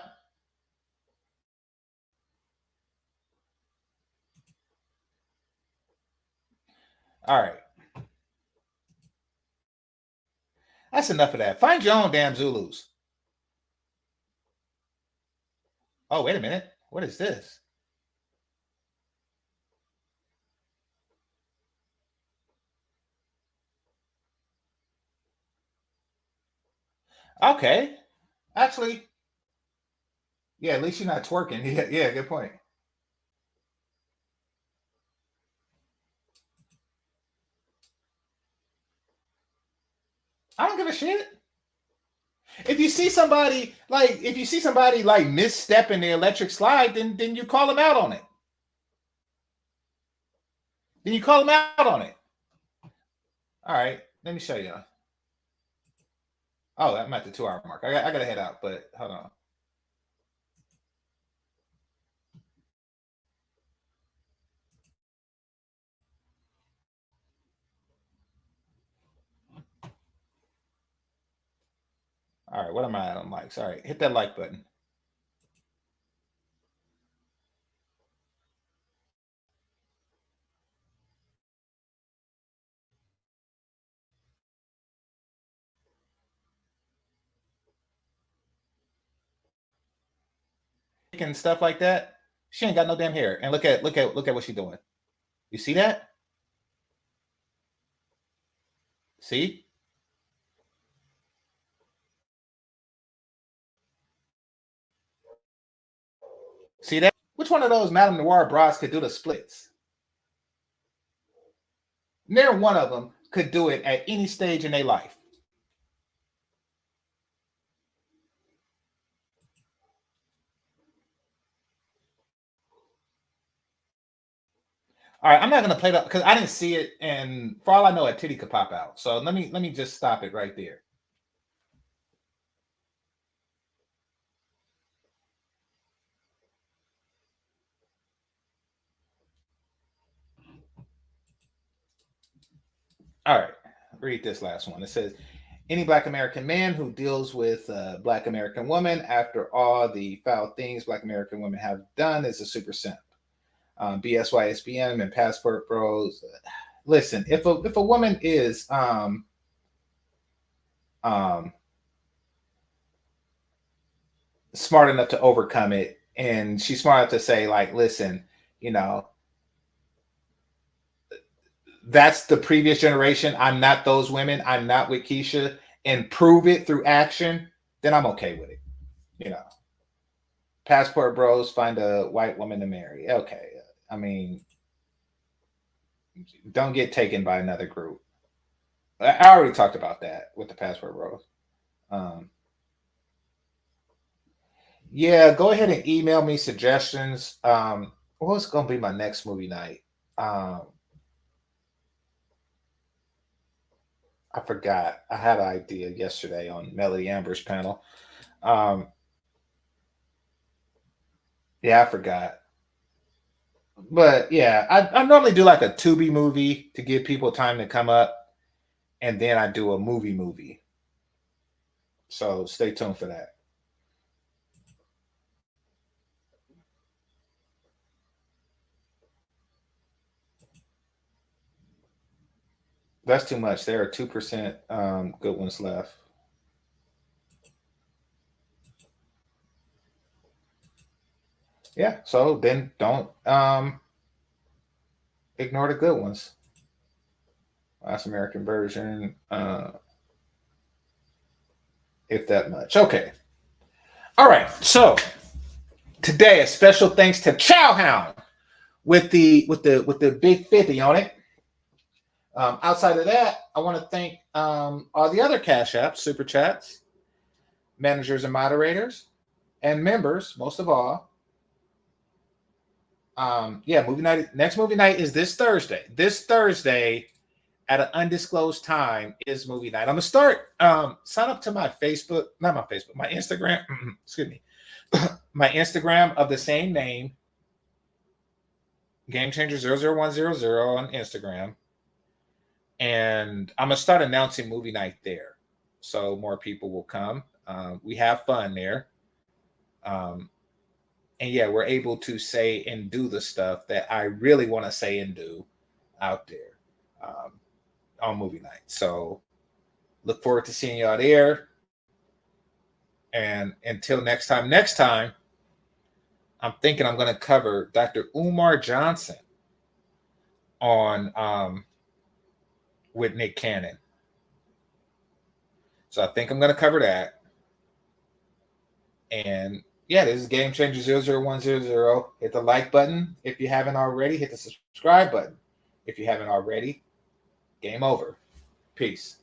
All right. That's enough of that. Find your own damn Zulus. Oh, wait a minute. What is this? Okay. Actually, yeah, at least you're not twerking. Yeah, good point. I don't give a shit. If you see somebody like misstepping the electric slide, then you call them out on it. Then you call them out on it. All right, let me show you. Oh, I'm at the 2-hour mark. I gotta head out, but hold on. All right, what am I at on likes? All right, hit that like button. And stuff like that. She ain't got no damn hair. And look at what she's doing. You see that? See? See that? Which one of those Madam Noire bras could do the splits? Neither one of them could do it at any stage in their life. All right, I'm not gonna play that because I didn't see it, and for all I know, a titty could pop out. So let me just stop it right there. All right, read this last one. It says, any Black American man who deals with a Black American woman after all the foul things Black American women have done is a super simp. BSYSBM and Passport Bros. Listen, if a woman is smart enough to overcome it, and she's smart enough to say, like, listen, you know, that's the previous generation. I'm not those women. I'm not with Keisha, and prove it through action, then I'm okay with it. You know, Passport Bros find a white woman to marry. Okay. I mean, don't get taken by another group. I already talked about that with the Passport Bros. Yeah, go ahead and email me suggestions. What's going to be my next movie night? I forgot. I had an idea yesterday on Melody Amber's panel. Yeah, I forgot. But yeah, I normally do like a Tubi movie to give people time to come up, and then I do a movie. So stay tuned for that. That's too much. There are 2% good ones left. Yeah, so then don't ignore the good ones. Last American version, if that much. Okay. All right. So today, a special thanks to Chowhound with the big 50 on it. Outside of that, I want to thank all the other Cash Apps, Super Chats. managers and moderators, and members, most of all. Movie night. Next movie night is this Thursday. This Thursday at an undisclosed time is movie night. I'm gonna start. Sign up to my Facebook, not my Facebook, my Instagram. Excuse me, my Instagram of the same name, GameChanger00100 on Instagram, and I'm gonna start announcing movie night there, so more people will come. We have fun there. And yeah, we're able to say and do the stuff that I really want to say and do out there on movie night. So look forward to seeing y'all there. And until next time, I'm thinking I'm going to cover Dr. Umar Johnson on with Nick Cannon. So I think I'm going to cover that. And yeah, this is GameChanger00100. Hit the like button if you haven't already. Hit the subscribe button if you haven't already. Game over. Peace.